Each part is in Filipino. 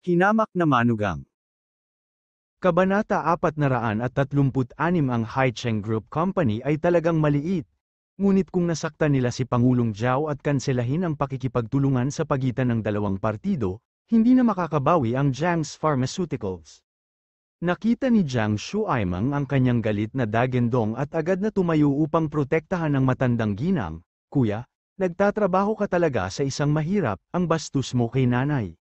Hinamak na manugang. Kabanata 436. Ang Haicheng Group Company ay talagang maliit. Ngunit kung nasaktan nila si Pangulong Zhao at kanselahin ang pakikipagtulungan sa pagitan ng dalawang partido, hindi na makakabawi ang Jiang's Pharmaceuticals. Nakita ni Jiang Shuaimeng ang kanyang galit na dagendong at agad na tumayo upang protektahan ang matandang ginang. Kuya, nagtatrabaho ka talaga sa isang mahirap, ang bastos mo kay nanay.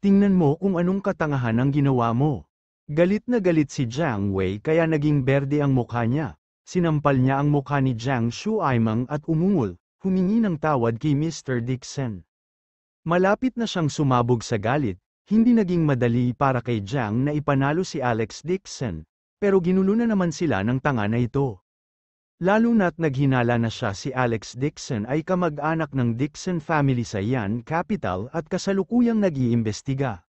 Tingnan mo kung anong katangahan ang ginawa mo. Galit na galit si Jiang Wei kaya naging berde ang mukha niya. Sinampal niya ang mukha ni Jiang Shuaimeng at umungol, humingi ng tawad kay Mr. Dixon. Malapit na siyang sumabog sa galit, hindi naging madali para kay Jiang na ipanalo si Alex Dixon, pero ginulo na naman sila ng tanga na ito. Lalo na't naghinala na siya si Alex Dixon ay kamag-anak ng Dixon family sa Yan Capital at kasalukuyang nag-iimbestiga.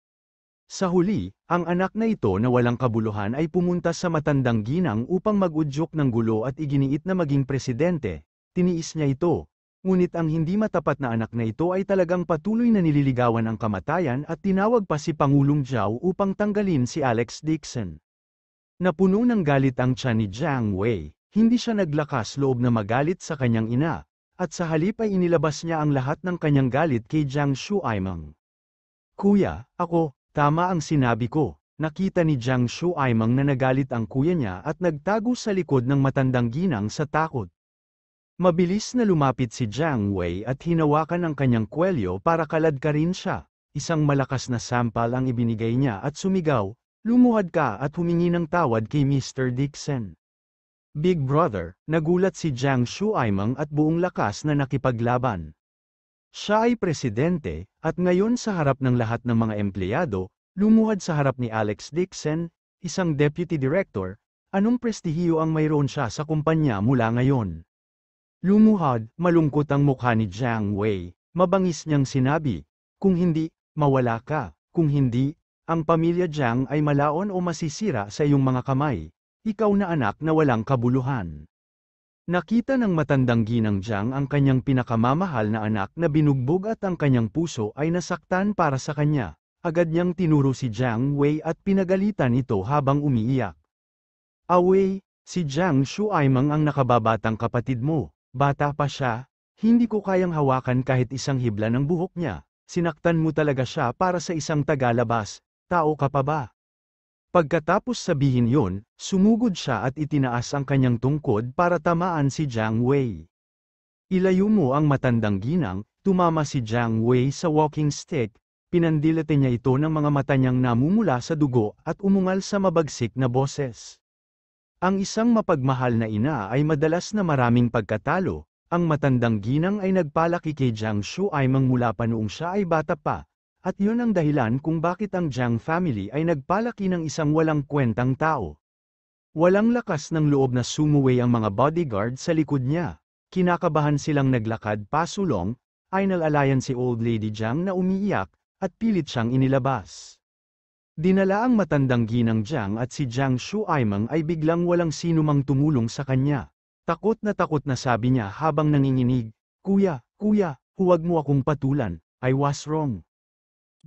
Sa huli, ang anak na ito na walang kabuluhan ay pumunta sa matandang ginang upang mag-udyok ng gulo at iginiit na maging presidente. Tiniis niya ito. Ngunit ang hindi matapat na anak na ito ay talagang patuloy na nililigawan ang kamatayan at tinawag pa si Pangulong Zhao upang tanggalin si Alex Dixon. Napuno ng galit ang tiyan ni Jiang Wei, hindi siya naglakas loob na magalit sa kanyang ina, at sa halip ay inilabas niya ang lahat ng kanyang galit kay Jiang Shuaimeng. Kuya, tama ang sinabi ko. Nakita ni Jiang Shuaimeng na nagalit ang kuya niya at nagtago sa likod ng matandang ginang sa takot. Mabilis na lumapit si Jiang Wei at hinawakan ang kanyang kwelyo para kaladkarin siya. Isang malakas na sampal ang ibinigay niya at sumigaw, "Lumuhad ka at humingi ng tawad kay Mr. Dixon." Big Brother, nagulat si Jiang Shuaimeng at buong lakas na nakipaglaban. Siya ay presidente, at ngayon sa harap ng lahat ng mga empleyado, lumuhad sa harap ni Alex Dixon, isang deputy director, anong prestihiyo ang mayroon siya sa kumpanya mula ngayon? Lumuhad, malungkot ang mukha ni Jiang Wei, mabangis niyang sinabi, kung hindi, mawala ka, kung hindi, ang pamilya Jiang ay malaon o masisira sa iyong mga kamay, ikaw na anak na walang kabuluhan. Nakita ng matandang ginang Jiang ang kanyang pinakamamahal na anak na binugbog at ang kanyang puso ay nasaktan para sa kanya. Agad niyang tinuro si Jiang Wei at pinagalitan ito habang umiiyak. Away, si Jiang Shuaimeng ang nakababatang kapatid mo. Bata pa siya, hindi ko kayang hawakan kahit isang hibla ng buhok niya. Sinaktan mo talaga siya para sa isang tagalabas, tao ka pa ba? Pagkatapos sabihin yon, sumugod siya at itinaas ang kanyang tungkod para tamaan si Jiang Wei. Ilayo mo ang matandang ginang, tumama si Jiang Wei sa walking stick, pinandilate niya ito ng mga mata niyang namumula sa dugo at umungal sa mabagsik na boses. Ang isang mapagmahal na ina ay madalas na maraming pagkatalo, ang matandang ginang ay nagpalaki kay Jiang Shuaimeng mula pa noong siya ay bata pa. At yun ang dahilan kung bakit ang Jiang family ay nagpalaki ng isang walang kwentang tao. Walang lakas ng loob na sumuway ang mga bodyguard sa likod niya. Kinakabahan silang naglakad pasulong, ay nalalayan si Old Lady Jiang na umiiyak, at pilit siyang inilabas. Dinala ang matandang ginang Jiang at si Jiang Shuaimeng ay biglang walang sinumang tumulong sa kanya. Takot na sabi niya habang nanginginig, Kuya, huwag mo akong patulan, I was wrong.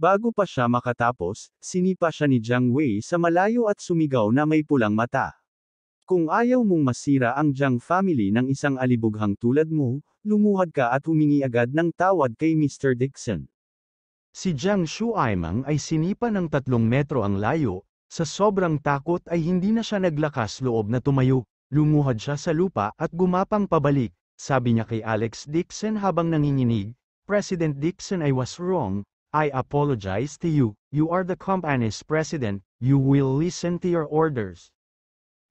Bago pa siya makatapos, sinipa siya ni Jiang Wei sa malayo at sumigaw na may pulang mata. Kung ayaw mong masira ang Jiang family ng isang alibughang tulad mo, lumuhad ka at humingi agad ng tawad kay Mr. Dixon. Si Jiang Shuaimeng ay sinipa ng 3 metro ang layo, sa sobrang takot ay hindi na siya naglakas loob na tumayo, lumuhad siya sa lupa at gumapang pabalik, sabi niya kay Alex Dixon habang nanginginig, President Dixon, I was wrong. I apologize to you, you are the company's president, you will listen to your orders.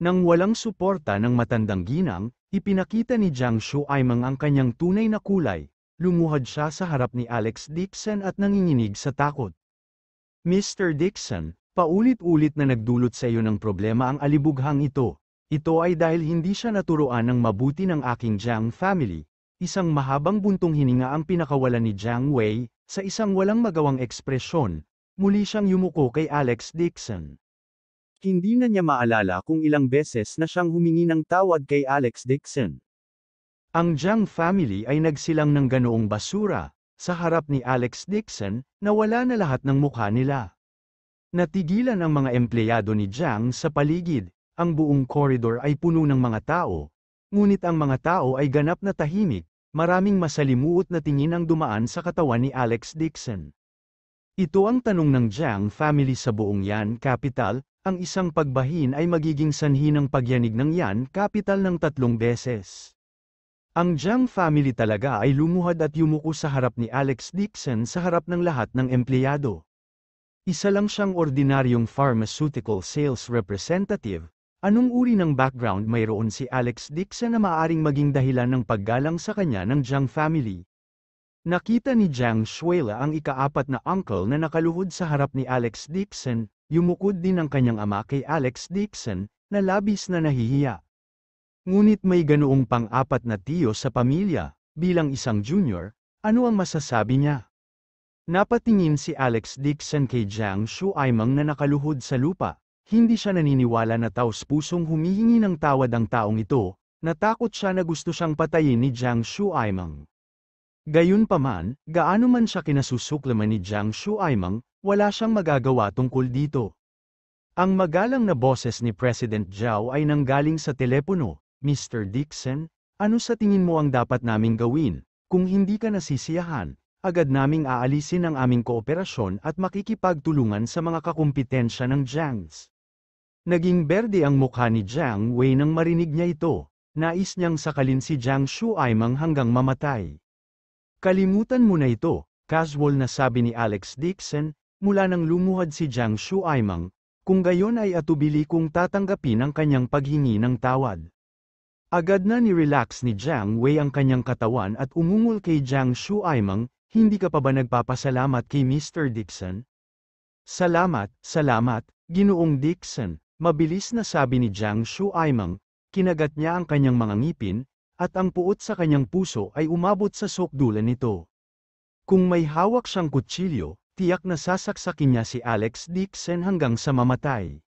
Nang walang suporta ng matandang ginang, ipinakita ni Jiang Shuaimeng ang kanyang tunay na kulay, lumuhad siya sa harap ni Alex Dixon at nanginginig sa takot. Mr. Dixon, paulit-ulit na nagdulot sa iyo ng problema ang alibughang ito. Ito ay dahil hindi siya naturuan ng mabuti ng aking Jiang family. Isang mahabang buntong hininga ang pinakawalan ni Jiang Wei. Sa isang walang magawang ekspresyon, muli siyang yumuko kay Alex Dixon. Hindi na niya maalala kung ilang beses na siyang humingi ng tawad kay Alex Dixon. Ang Jiang family ay nagsilang ng ganoong basura, sa harap ni Alex Dixon, nawala na lahat ng mukha nila. Natigilan ang mga empleyado ni Jiang sa paligid, ang buong koridor ay puno ng mga tao. Ngunit ang mga tao ay ganap na tahimik, maraming masalimuot na tingin ang dumaan sa katawan ni Alex Dixon. Ito ang tanong ng Jiang family sa buong Yan Capital, ang isang pagbahin ay magiging sanhi ng pagyanig ng Yan Capital ng 3 beses. Ang Jiang family talaga ay lumuhad at yumuko sa harap ni Alex Dixon sa harap ng lahat ng empleyado. Isa lang siyang ordinaryong pharmaceutical sales representative. Anong uri ng background mayroon si Alex Dixon na maaaring maging dahilan ng paggalang sa kanya ng Jiang family? Nakita ni Jiang Shuela ang ika-4 na uncle na nakaluhod sa harap ni Alex Dixon, yumukod din ang kanyang ama kay Alex Dixon, na labis na nahihiya. Ngunit may ganoong pang-4 na tiyo sa pamilya, bilang isang junior, ano ang masasabi niya? Napatingin si Alex Dixon kay Jiang Shuaimang na nakaluhod sa lupa. Hindi siya naniniwala na taos-pusong humihingi ng tawad ang taong ito, natakot siya na gusto siyang patayin ni Jiang Shuaimang. Gayunpaman, gaano man siya kinasusuklaman ni Jiang Shuaimang, wala siyang magagawa tungkol dito. Ang magalang na boses ni President Zhao ay nanggaling sa telepono. Mr. Dixon, ano sa tingin mo ang dapat naming gawin? Kung hindi ka nasisiyahan, agad naming aalisin ang aming kooperasyon at makikipagtulungan sa mga kakumpetensya ng Jiangs. Naging berde ang mukha ni Jiang Wei nang marinig niya ito. Nais niyang sakalin si Jiang Shuaimang hanggang mamatay. Kalimutan mo na ito, casual na sabi ni Alex Dixon, mula nang lumuhad si Jiang Shuaimang, kung gayon ay atubili kung tatanggapin ang kanyang paghingi ng tawad. Agad na ni-relax ni Jiang Wei ang kanyang katawan at umungol kay Jiang Shuaimang, hindi ka pa ba nagpapasalamat kay Mr. Dixon? Salamat, Ginoong Dixon. Mabilis na sabi ni Jiang Shuaimang, kinagat niya ang kanyang mga ngipin, at ang puot sa kanyang puso ay umabot sa sukdulan nito. Kung may hawak siyang kutsilyo, tiyak na sasaksakin niya si Alex Dixon hanggang sa mamatay.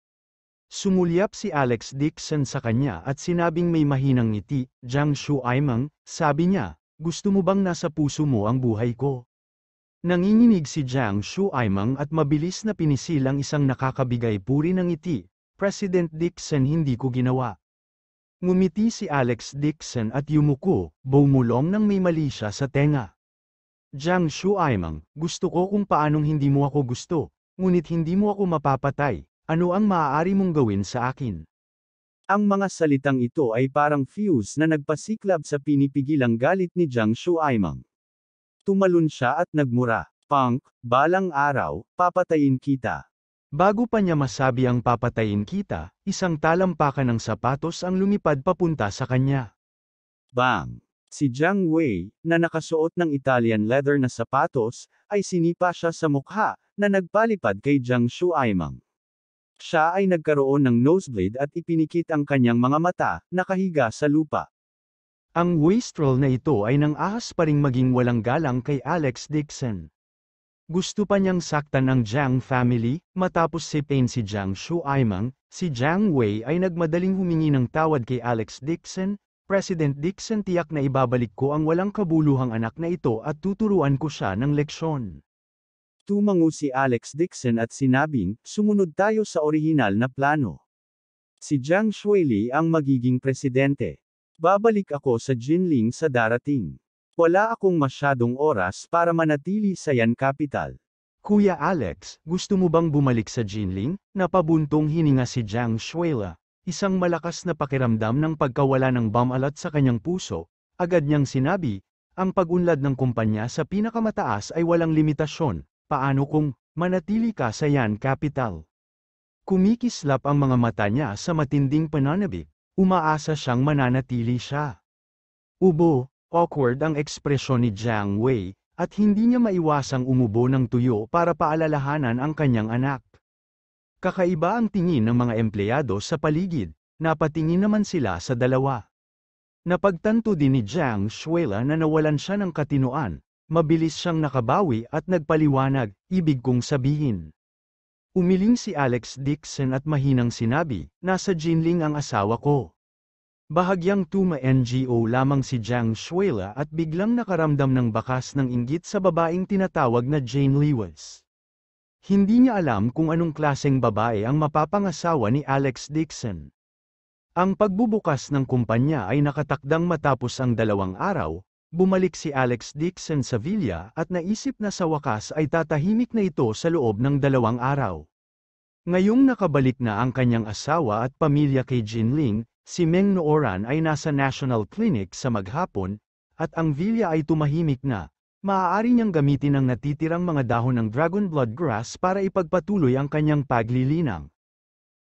Sumulyap si Alex Dixon sa kanya at sinabing may mahinang ngiti, Jiang Shuaimang, sabi niya, gusto mo bang nasa puso mo ang buhay ko? Nanginginig si Jiang Shuaimang at mabilis na pinisil ang isang nakakabigay puri ng ngiti. President Dixon, hindi ko ginawa. Ngumiti si Alex Dixon at yumuko, bumulong nang may mali siya sa tenga. Jiang Shuaimang, gusto ko kung paanong hindi mo ako gusto, ngunit hindi mo ako mapapatay, ano ang maaari mong gawin sa akin? Ang mga salitang ito ay parang fuse na nagpasiklab sa pinipigilang galit ni Jiang Shuaimang. Tumalon siya at nagmura, Punk, balang araw, papatayin kita. Bago pa niya masabi ang papatayin kita, isang talampakan ng sapatos ang lumipad papunta sa kanya. Bang! Si Jiang Wei, na nakasuot ng Italian leather na sapatos, ay sinipa siya sa mukha, na nagpalipad kay Jiang Shuaimang. Siya ay nagkaroon ng nosebleed at ipinikit ang kanyang mga mata, nakahiga sa lupa. Ang wastrel na ito ay nang ahas pa ring maging walang galang kay Alex Dixon. Gusto pa niyang saktan ang Jiang family, matapos sipin si Jiang Shuaimang, si Jiang Wei ay nagmadaling humingi ng tawad kay Alex Dixon. President Dixon, tiyak na ibabalik ko ang walang kabuluhang anak na ito at tuturuan ko siya ng leksyon. Tumango si Alex Dixon at sinabing, sumunod tayo sa orihinal na plano. Si Jiang Shuili ang magiging presidente. Babalik ako sa Jinling sa darating. Wala akong masyadong oras para manatili sa Yan Capital. Kuya Alex, gusto mo bang bumalik sa Jinling? Napabuntong hininga si Jiang Shuela. Isang malakas na pakiramdam ng pagkawala ng bamalat sa kanyang puso. Agad niyang sinabi, ang pag-unlad ng kumpanya sa pinakamataas ay walang limitasyon. Paano kung manatili ka sa Yan Capital? Kumikislap ang mga mata niya sa matinding pananabik. Umaasa siyang mananatili siya. Awkward ang ekspresyon ni Jiang Wei, at hindi niya maiwasang umubo ng tuyo para paalalahanan ang kanyang anak. Kakaiba ang tingin ng mga empleyado sa paligid, napatingin naman sila sa dalawa. Napagtanto din ni Jiang Shuela na nawalan siya ng katinoan, mabilis siyang nakabawi at nagpaliwanag, ibig kong sabihin. Umiling si Alex Dixon at mahinang sinabi, nasa Jinling ang asawa ko. Bahagyang tuma-NGO lamang si Jiang Shuela at biglang nakaramdam ng bakas ng inggit sa babaeng tinatawag na Jane Lewis. Hindi niya alam kung anong klaseng babae ang mapapangasawa ni Alex Dixon. Ang pagbubukas ng kumpanya ay nakatakdang matapos ang 2 araw, bumalik si Alex Dixon sa villa at naisip na sa wakas ay tatahimik na ito sa loob ng 2 araw. Ngayong nakabalik na ang kanyang asawa at pamilya kay Jinling, si Meng Nooran ay nasa National Clinic sa maghapon, at ang villa ay tumahimik na. Maaari niyang gamitin ang natitirang mga dahon ng dragon blood grass para ipagpatuloy ang kanyang paglilinang.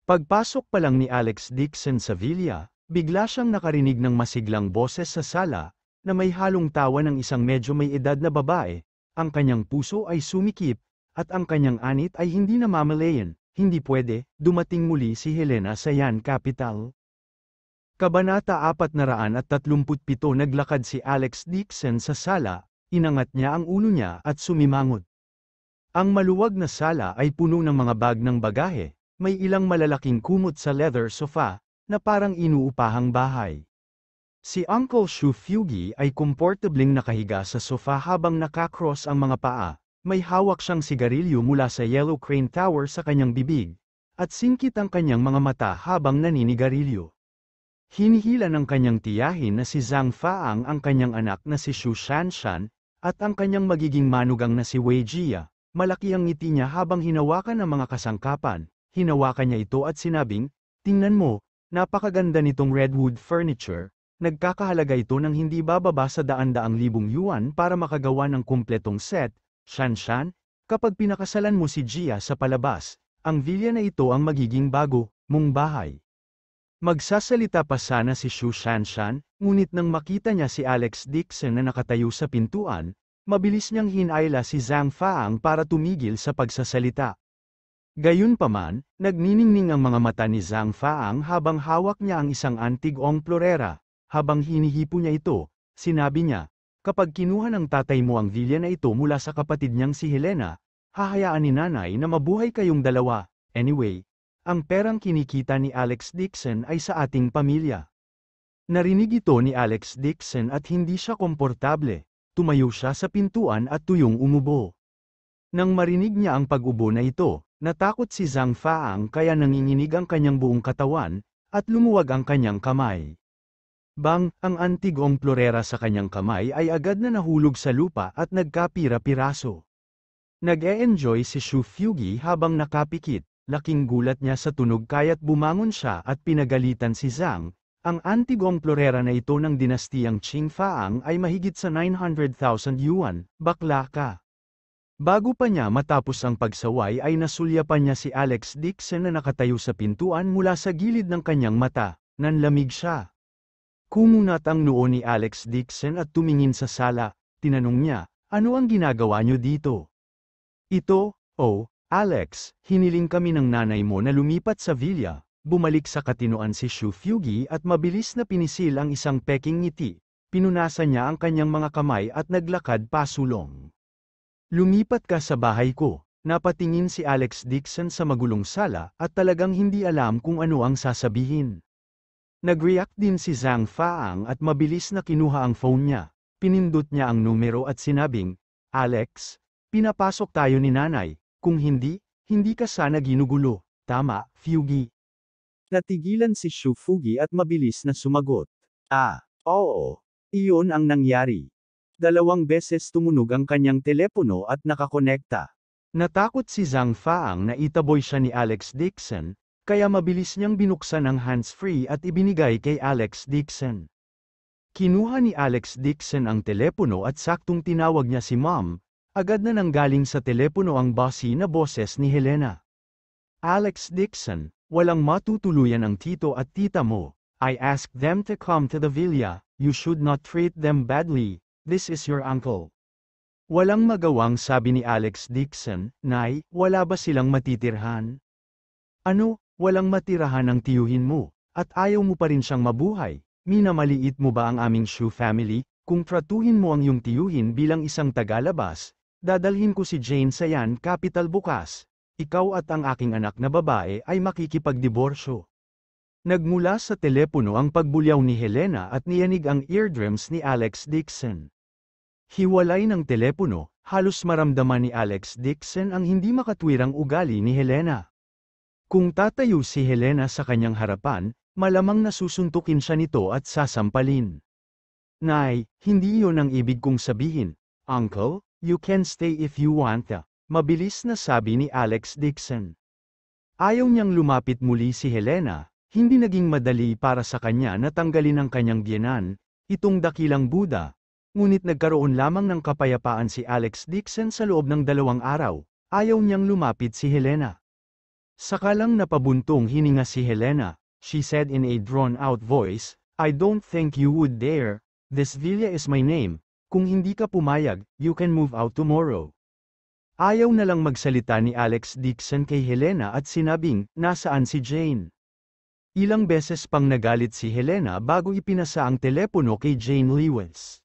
Pagpasok pa lang ni Alex Dixon sa villa, bigla siyang nakarinig ng masiglang boses sa sala, na may halong tawa ng isang medyo may edad na babae. Ang kanyang puso ay sumikip, at ang kanyang anit ay hindi namamalayan. Hindi pwede, dumating muli si Helena sa Yan Capital. Kabanata 437. Naglakad si Alex Dixon sa sala, inangat niya ang ulo niya at sumimangot. Ang maluwag na sala ay puno ng mga bag ng bagahe, may ilang malalaking kumot sa leather sofa, na parang inuupahang bahay. Si Uncle Shu Fugi ay komportabling nakahiga sa sofa habang nakakross ang mga paa. May hawak siyang sigarilyo mula sa Yellow Crane Tower sa kanyang bibig, at singkit ang kanyang mga mata habang naninigarilyo. Hinihila ng kanyang tiyahin na si Zhang Faang ang kanyang anak na si Xu Shanshan, at ang kanyang magiging manugang na si Wei Jia. Malaki ang ngiti niya habang hinawakan ang mga kasangkapan. Hinawakan niya ito at sinabing, "Tingnan mo, napakaganda nitong redwood furniture." Nagkakahalaga ito ng hindi bababa sa daan-daang libong yuan para makagawa ng kumpletong set. Shanshan, kapag pinakasalan mo si Jia sa palabas, ang villa na ito ang magiging bago mong bahay. Magsasalita pa sana si Xu Shanshan, ngunit nang makita niya si Alex Dixon na nakatayo sa pintuan, mabilis niyang hinayla si Zhang Faang para tumigil sa pagsasalita. Gayunpaman, nagniningning ang mga mata ni Zhang Faang habang hawak niya ang isang antig-ong florera. Habang hinihipo niya ito, sinabi niya, "Kapag kinuha ng tatay mo ang villa na ito mula sa kapatid niyang si Helena, hahayaan ni nanay na mabuhay kayong dalawa. Anyway, ang perang kinikita ni Alex Dixon ay sa ating pamilya." Narinig ito ni Alex Dixon at hindi siya komportable. Tumayo siya sa pintuan at tuyong umubo. Nang marinig niya ang pag-ubo na ito, natakot si Zhang Faang kaya nanginginig ang kanyang buong katawan, at lumuwag ang kanyang kamay. Bang, ang antigong florera sa kanyang kamay ay agad na nahulog sa lupa at nagkapira-piraso. Nag-e-enjoy si Xu Fugi habang nakapikit, laking gulat niya sa tunog kaya't bumangon siya at pinagalitan si Zhang. Ang antigong florera na ito ng dinastiyang Qing Faang ay mahigit sa 900,000 yuan, bakla ka. Bago pa niya matapos ang pagsaway ay nasulyapan niya si Alex Dixon na nakatayo sa pintuan mula sa gilid ng kanyang mata, nanlamig siya. Kumunat ang noo ni Alex Dixon at tumingin sa sala, tinanong niya, "Ano ang ginagawa niyo dito?" "Ito, oh, Alex, hiniling kami ng nanay mo na lumipat sa villa." Bumalik sa katinoan si Xu Fugi at mabilis na pinisil ang isang peking ngiti. Pinunasan niya ang kanyang mga kamay at naglakad pasulong. "Lumipat ka sa bahay ko." Napatingin si Alex Dixon sa magulong sala at talagang hindi alam kung ano ang sasabihin. Nag-react din si Zhang Faang at mabilis na kinuha ang phone niya. Pinindot niya ang numero at sinabing, "Alex, pinapasok tayo ni nanay, kung hindi, hindi ka sana ginugulo, tama, Fugi?" Natigilan si Xu Fugi at mabilis na sumagot, "Ah, oo, iyon ang nangyari." 2 beses tumunog ang kanyang telepono at nakakonekta. Natakot si Zhang Faang na itaboy siya ni Alex Dixon, kaya mabilis niyang binuksan ang hands-free at ibinigay kay Alex Dixon. Kinuha ni Alex Dixon ang telepono at saktong tinawag niya si Mom, agad na nanggaling sa telepono ang bossy na boses ni Helena. "Alex Dixon, walang matutuluyan ang tito at tita mo. I asked them to come to the villa, you should not treat them badly, this is your uncle." Walang magawang sabi ni Alex Dixon, "Nay, wala ba silang matitirhan?" "Ano? Walang matirahan ang tiyuhin mo, at ayaw mo pa rin siyang mabuhay. Minamaliit mo ba ang aming Xu family? Kung tratuhin mo ang iyong tiyuhin bilang isang tagalabas, dadalhin ko si Jane sa Yan Capital bukas. Ikaw at ang aking anak na babae ay makikipagdiborsyo." Nagmula sa telepono ang pagbulyaw ni Helena at niyanig ang eardrums ni Alex Dixon. Hiwalay ng telepono, Halos maramdaman ni Alex Dixon ang hindi makatwirang ugali ni Helena. Kung tatayo si Helena sa kanyang harapan, malamang nasusuntukin siya nito at sasampalin. Nay, hindi iyon ang ibig kong sabihin. Uncle, you can stay if you want. Mabilis na sabi ni Alex Dixon. Ayaw niyang lumapit muli si Helena, hindi naging madali para sa kanya na tanggalin ang kanyang biyenan, itong dakilang Buddha. Ngunit nagkaroon lamang ng kapayapaan si Alex Dixon sa loob ng 2 araw, ayaw niyang lumapit si Helena. Sakalang napabuntong hininga si Helena, she said in a drawn-out voice, I don't think you would dare, this villa is my name, kung hindi ka pumayag, you can move out tomorrow. Ayaw na lang magsalita ni Alex Dixon kay Helena at sinabing, nasaan si Jane? Ilang beses pang nagalit si Helena bago ipinasa ang telepono kay Jane Lewis.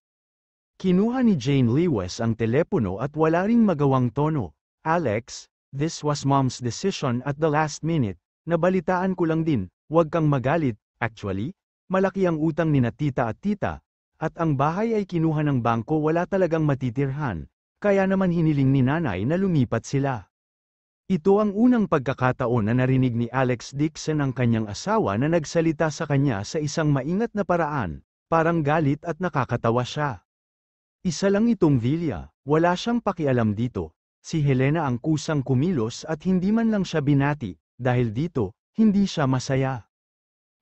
Kinuha ni Jane Lewis ang telepono at wala ring magawang tono, Alex, this was mom's decision at the last minute, nabalitaan ko lang din, huwag kang magalit, actually, malaki ang utang ni na tita at ang bahay ay kinuha ng bangko wala talagang matitirhan, kaya naman hiniling ni nanay na lumipat sila. Ito ang unang pagkakataon na narinig ni Alex Dixon ang kanyang asawa na nagsalita sa kanya sa isang maingat na paraan, parang galit at nakakatawa siya. Isa lang itong villa, wala siyang pakialam dito. Si Helena ang kusang kumilos at hindi man lang siya binati, dahil dito, hindi siya masaya.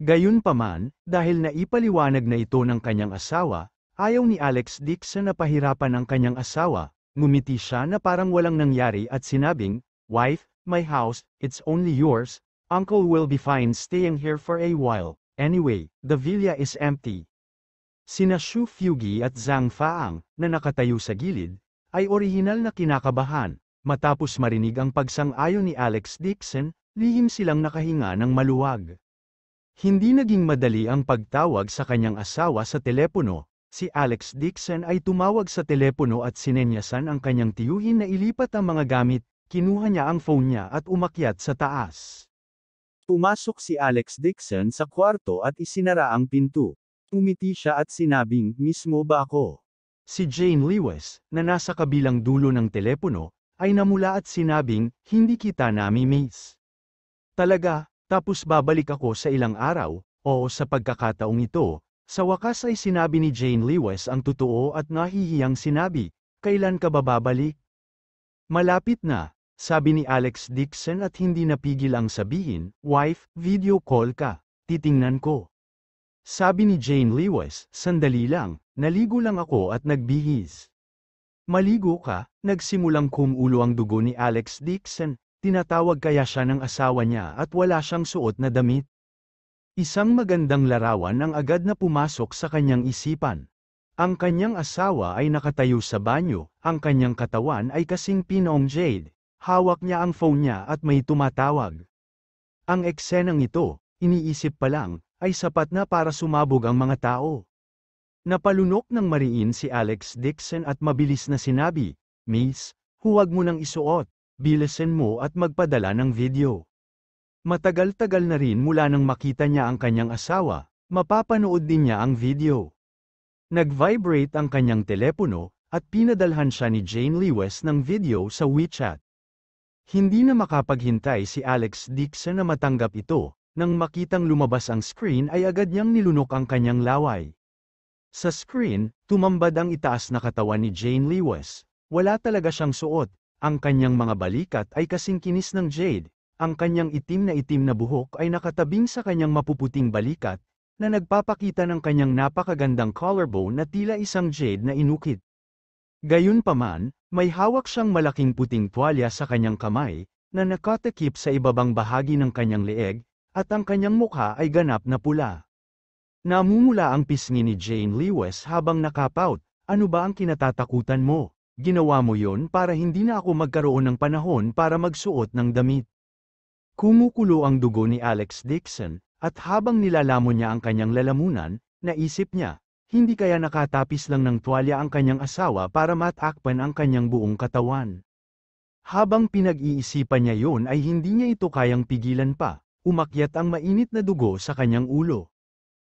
Gayunpaman, dahil naipaliwanag na ito ng kanyang asawa, ayaw ni Alex Dixon na pahirapan ang kanyang asawa, ngumiti siya na parang walang nangyari at sinabing, Wife, my house, it's only yours, Uncle will be fine staying here for a while, anyway, the villa is empty. Sina Xu Fugi at Zhang Faang, na nakatayo sa gilid, ay orihinal na kinakabahan, matapos marinig ang pagsang-ayon ni Alex Dixon, lihim silang nakahinga ng maluwag. Hindi naging madali ang pagtawag sa kanyang asawa sa telepono, si Alex Dixon ay tumawag sa telepono at sinenyasan ang kanyang tiyuhin na ilipat ang mga gamit, kinuha niya ang phone niya at umakyat sa taas. Pumasok si Alex Dixon sa kwarto at isinara ang pinto. Umiti siya at sinabing, mismo ba ako? Si Jane Lewis, na nasa kabilang dulo ng telepono, ay namula at sinabing, hindi kita nami-miss. Talaga, tapos babalik ako sa ilang araw, o sa pagkakataong ito, sa wakas ay sinabi ni Jane Lewis ang totoo at nahihiyang sinabi, kailan ka ba babalik? Malapit na, sabi ni Alex Dixon at hindi napigil ang sabihin, wife, video call ka, titingnan ko. Sabi ni Jane Lewis, sandali lang, naligo lang ako at nagbihis. Maligo ka, nagsimulang kumulo ang dugo ni Alex Dixon, tinatawag kaya siya ng asawa niya at wala siyang suot na damit. Isang magandang larawan ang agad na pumasok sa kanyang isipan. Ang kanyang asawa ay nakatayo sa banyo, ang kanyang katawan ay kasing pinong jade, hawak niya ang phone niya at may tumatawag. Ang eksenang ito, iniisip pa lang, ay sapat na para sumabog ang mga tao. Napalunok ng mariin si Alex Dixon at mabilis na sinabi, Miss, huwag mo nang isuot, bilisan mo at magpadala ng video. Matagal-tagal na rin mula nang makita niya ang kanyang asawa, mapapanood din niya ang video. Nag-vibrate ang kanyang telepono, at pinadalhan siya ni Jane Lewis ng video sa WeChat. Hindi na makapaghintay si Alex Dixon na matanggap ito. Nang makitang lumabas ang screen ay agad niyang nilunok ang kanyang laway. Sa screen, tumambad ang itaas na katawan ni Jane Lewis. Wala talaga siyang suot, ang kanyang mga balikat ay kasing kinis ng jade, ang kanyang itim na buhok ay nakatabing sa kanyang mapuputing balikat, na nagpapakita ng kanyang napakagandang collarbone na tila isang jade na inukit. Gayunpaman, may hawak siyang malaking puting tuwalya sa kanyang kamay, na nakatakip sa ibabang bahagi ng kanyang leeg, at ang kanyang mukha ay ganap na pula. Namumula ang pisngi ni Jane Lewis habang nakapout, ano ba ang kinatatakutan mo? Ginawa mo yon para hindi na ako magkaroon ng panahon para magsuot ng damit. Kumukulo ang dugo ni Alex Dixon, at habang nilalamon niya ang kanyang lalamunan, naisip niya, hindi kaya nakatapis lang ng tuwalya ang kanyang asawa para matakpan ang kanyang buong katawan. Habang pinag-iisipan niya yon ay hindi niya ito kayang pigilan pa. Umakyat ang mainit na dugo sa kanyang ulo.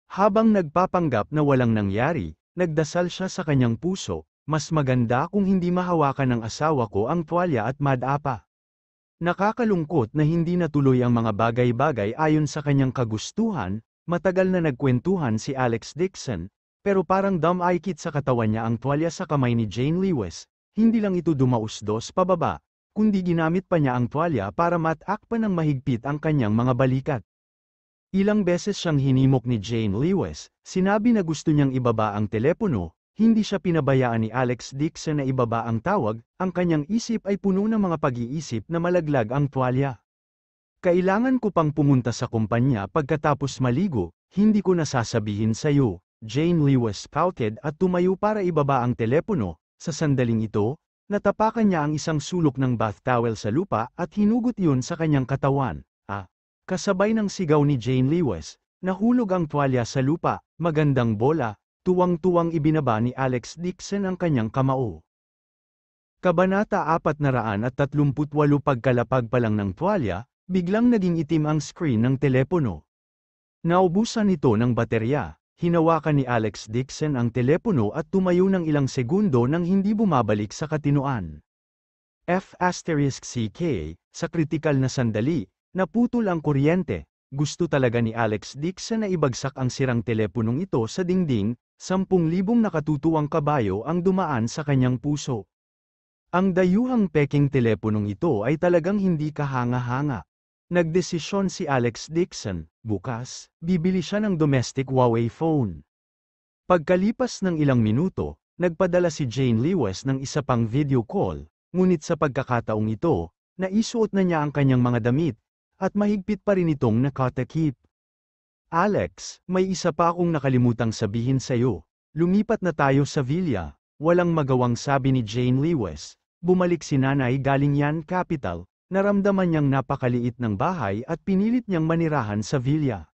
Habang nagpapanggap na walang nangyari, nagdasal siya sa kanyang puso, mas maganda kung hindi mahawakan ng asawa ko ang tuwalya at madapa. Nakakalungkot na hindi natuloy ang mga bagay-bagay ayon sa kanyang kagustuhan. Matagal na nagkwentuhan si Alex Dixon, pero parang dumikit sa katawan niya ang tuwalya sa kamay ni Jane Lewis. Hindi lang ito dumausdos pababa, kundi ginamit pa niya ang tuwalya para matakpan ng mahigpit ang kanyang mga balikat. Ilang beses siyang hinimok ni Jane Lewis, sinabi na gusto niyang ibaba ang telepono, hindi siya pinabayaan ni Alex Dixon na ibaba ang tawag, ang kanyang isip ay puno ng mga pag-iisip na malaglag ang tuwalya. Kailangan ko pang pumunta sa kumpanya pagkatapos maligo, hindi ko nasasabihin sa'yo, Jane Lewis pouted at tumayo para ibaba ang telepono. Sa sandaling ito, natapakan niya ang isang sulok ng bath towel sa lupa at hinugot yun sa kanyang katawan. Kasabay ng sigaw ni Jane Lewis, nahulog ang tuwalya sa lupa, magandang bola, tuwang-tuwang ibinaba ni Alex Dixon ang kanyang kamao. Kabanata 438 Pagkalapag pa lang ng tuwalya, biglang naging itim ang screen ng telepono. Naubusan ito ng baterya, hinawakan ni Alex Dixon ang telepono at tumayo ng ilang segundo nang hindi bumabalik sa katinoan. F***CK, sa kritikal na sandali, naputol ang kuryente. Gusto talaga ni Alex Dixon na ibagsak ang sirang teleponong ito sa dingding, 10,000 nakatutuwang kabayo ang dumaan sa kanyang puso. Ang dayuhang peking teleponong ito ay talagang hindi kahanga-hanga. Nagdesisyon si Alex Dixon, bukas, bibili siya ng domestic Huawei phone. Pagkalipas ng ilang minuto, nagpadala si Jane Lewis ng isa pang video call, ngunit sa pagkakataong ito, naisuot na niya ang kanyang mga damit, at mahigpit pa rin itong nakatakip. Alex, may isa pa akong nakalimutang sabihin sa'yo. Lumipat na tayo sa villa. Walang magawang sabi ni Jane Lewis. Bumalik si nanay galing Yan Capital. Naramdaman niyang napakaliit ng bahay at pinilit niyang manirahan sa villa.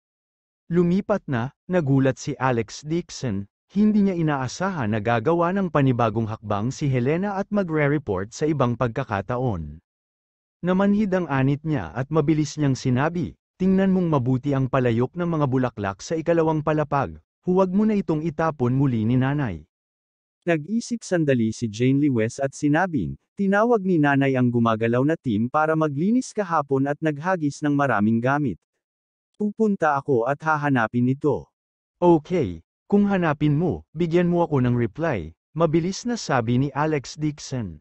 Lumipat na, nagulat si Alex Dixon, hindi niya inaasahan na gagawa ng panibagong hakbang si Helena at magre-report sa ibang pagkakataon. Namanhid ang anit niya at mabilis niyang sinabi, tingnan mong mabuti ang palayok ng mga bulaklak sa ikalawang palapag, huwag mo na itong itapon muli ni nanay. Nag-isip sandali si Jane Lewis at sinabing, tinawag ni nanay ang gumagalaw na team para maglinis kahapon at naghagis ng maraming gamit. Pupunta ako at hahanapin ito. Okay, kung hanapin mo, bigyan mo ako ng reply, mabilis na sabi ni Alex Dixon.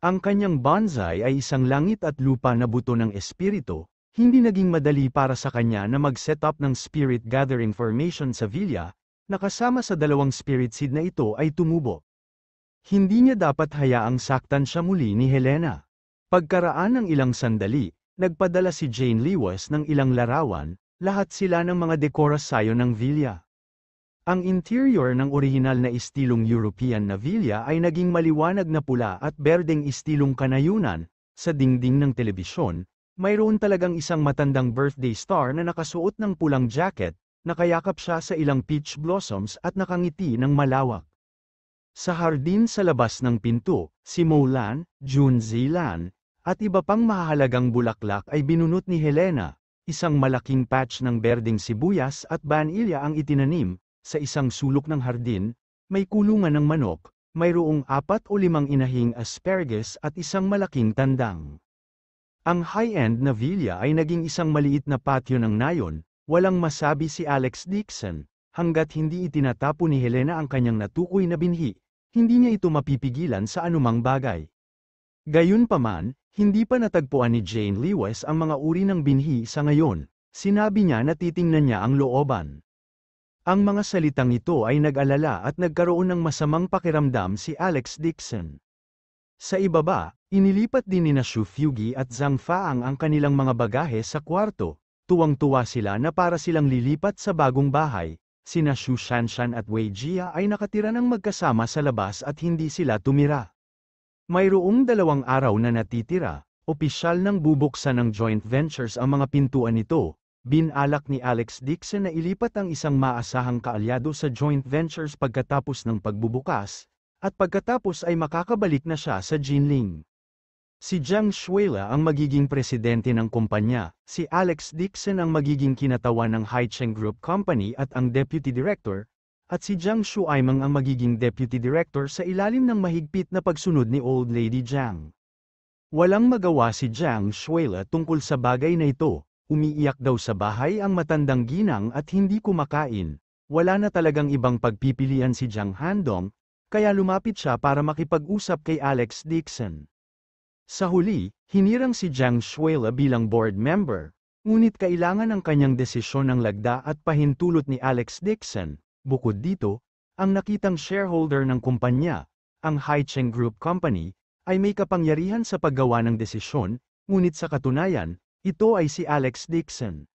Ang kanyang bonsai ay isang langit at lupa na buto ng espiritu, hindi naging madali para sa kanya na mag-set up ng spirit gathering formation sa villa, nakasama sa 2 spirit seed na ito ay tumubo. Hindi niya dapat hayaang saktan siya muli ni Helena. Pagkaraan ng ilang sandali, nagpadala si Jane Lewis ng ilang larawan, lahat sila ng mga dekorasyon ng villa. Ang interior ng orihinal na istilong European na villa ay naging maliwanag na pula at berdeng istilong kanayunan. Sa dingding ng telebisyon, mayroon talagang isang matandang birthday star na nakasuot ng pulang jacket, nakayakap siya sa ilang peach blossoms at nakangiti ng malawak. Sa hardin sa labas ng pinto, si Molan, Junzilan, at iba pang mahahalagang bulaklak ay binunot ni Helena. Isang malaking patch ng berdeng sibuyas at vanilya ang itinanim. Sa isang sulok ng hardin, may kulungan ng manok, mayroong 4 o 5 inahing asparagus at isang malaking tandang. Ang high-end na villa ay naging isang maliit na patio ng nayon. Walang masabi si Alex Dixon, hanggat hindi itinatapo ni Helena ang kanyang natukoy na binhi, hindi niya ito mapipigilan sa anumang bagay. Gayunpaman, hindi pa natagpuan ni Jane Lewis ang mga uri ng binhi sa ngayon, sinabi niya na titingnan niya ang looban. Ang mga salitang ito ay nag-alala at nagkaroon ng masamang pakiramdam si Alex Dixon. Sa ibaba, inilipat din ni Shu Fugi at Zhang Faang ang kanilang mga bagahe sa kwarto. Tuwang-tuwa sila na para silang lilipat sa bagong bahay, sina Xu Shanshan at Wei Jia ay nakatira ng magkasama sa labas at hindi sila tumira. Mayroong 2 araw na natitira, opisyal nang bubuksan ng joint ventures ang mga pintuan nito, binalak ni Alex Dixon na ilipat ang isang maasahang kaalyado sa joint ventures pagkatapos ng pagbubukas, at pagkatapos ay makakabalik na siya sa Jinling. Si Jiang Shuila ang magiging presidente ng kumpanya, si Alex Dixon ang magiging kinatawan ng Haicheng Group Company at ang deputy director, at si Jiang Shuaimeng ang magiging deputy director sa ilalim ng mahigpit na pagsunod ni Old Lady Jiang. Walang magawa si Jiang Shuaila tungkol sa bagay na ito, umiiyak daw sa bahay ang matandang ginang at hindi kumakain. Wala na talagang ibang pagpipilian si Jiang Handong, kaya lumapit siya para makipag-usap kay Alex Dixon. Sa huli, hinirang si Jiang Shuaila bilang board member, ngunit kailangan ang kanyang desisyon ng lagda at pahintulot ni Alex Dixon. Bukod dito, ang nakitang shareholder ng kumpanya, ang Haicheng Group Company, ay may kapangyarihan sa paggawa ng desisyon, ngunit sa katunayan, ito ay si Alex Dixon.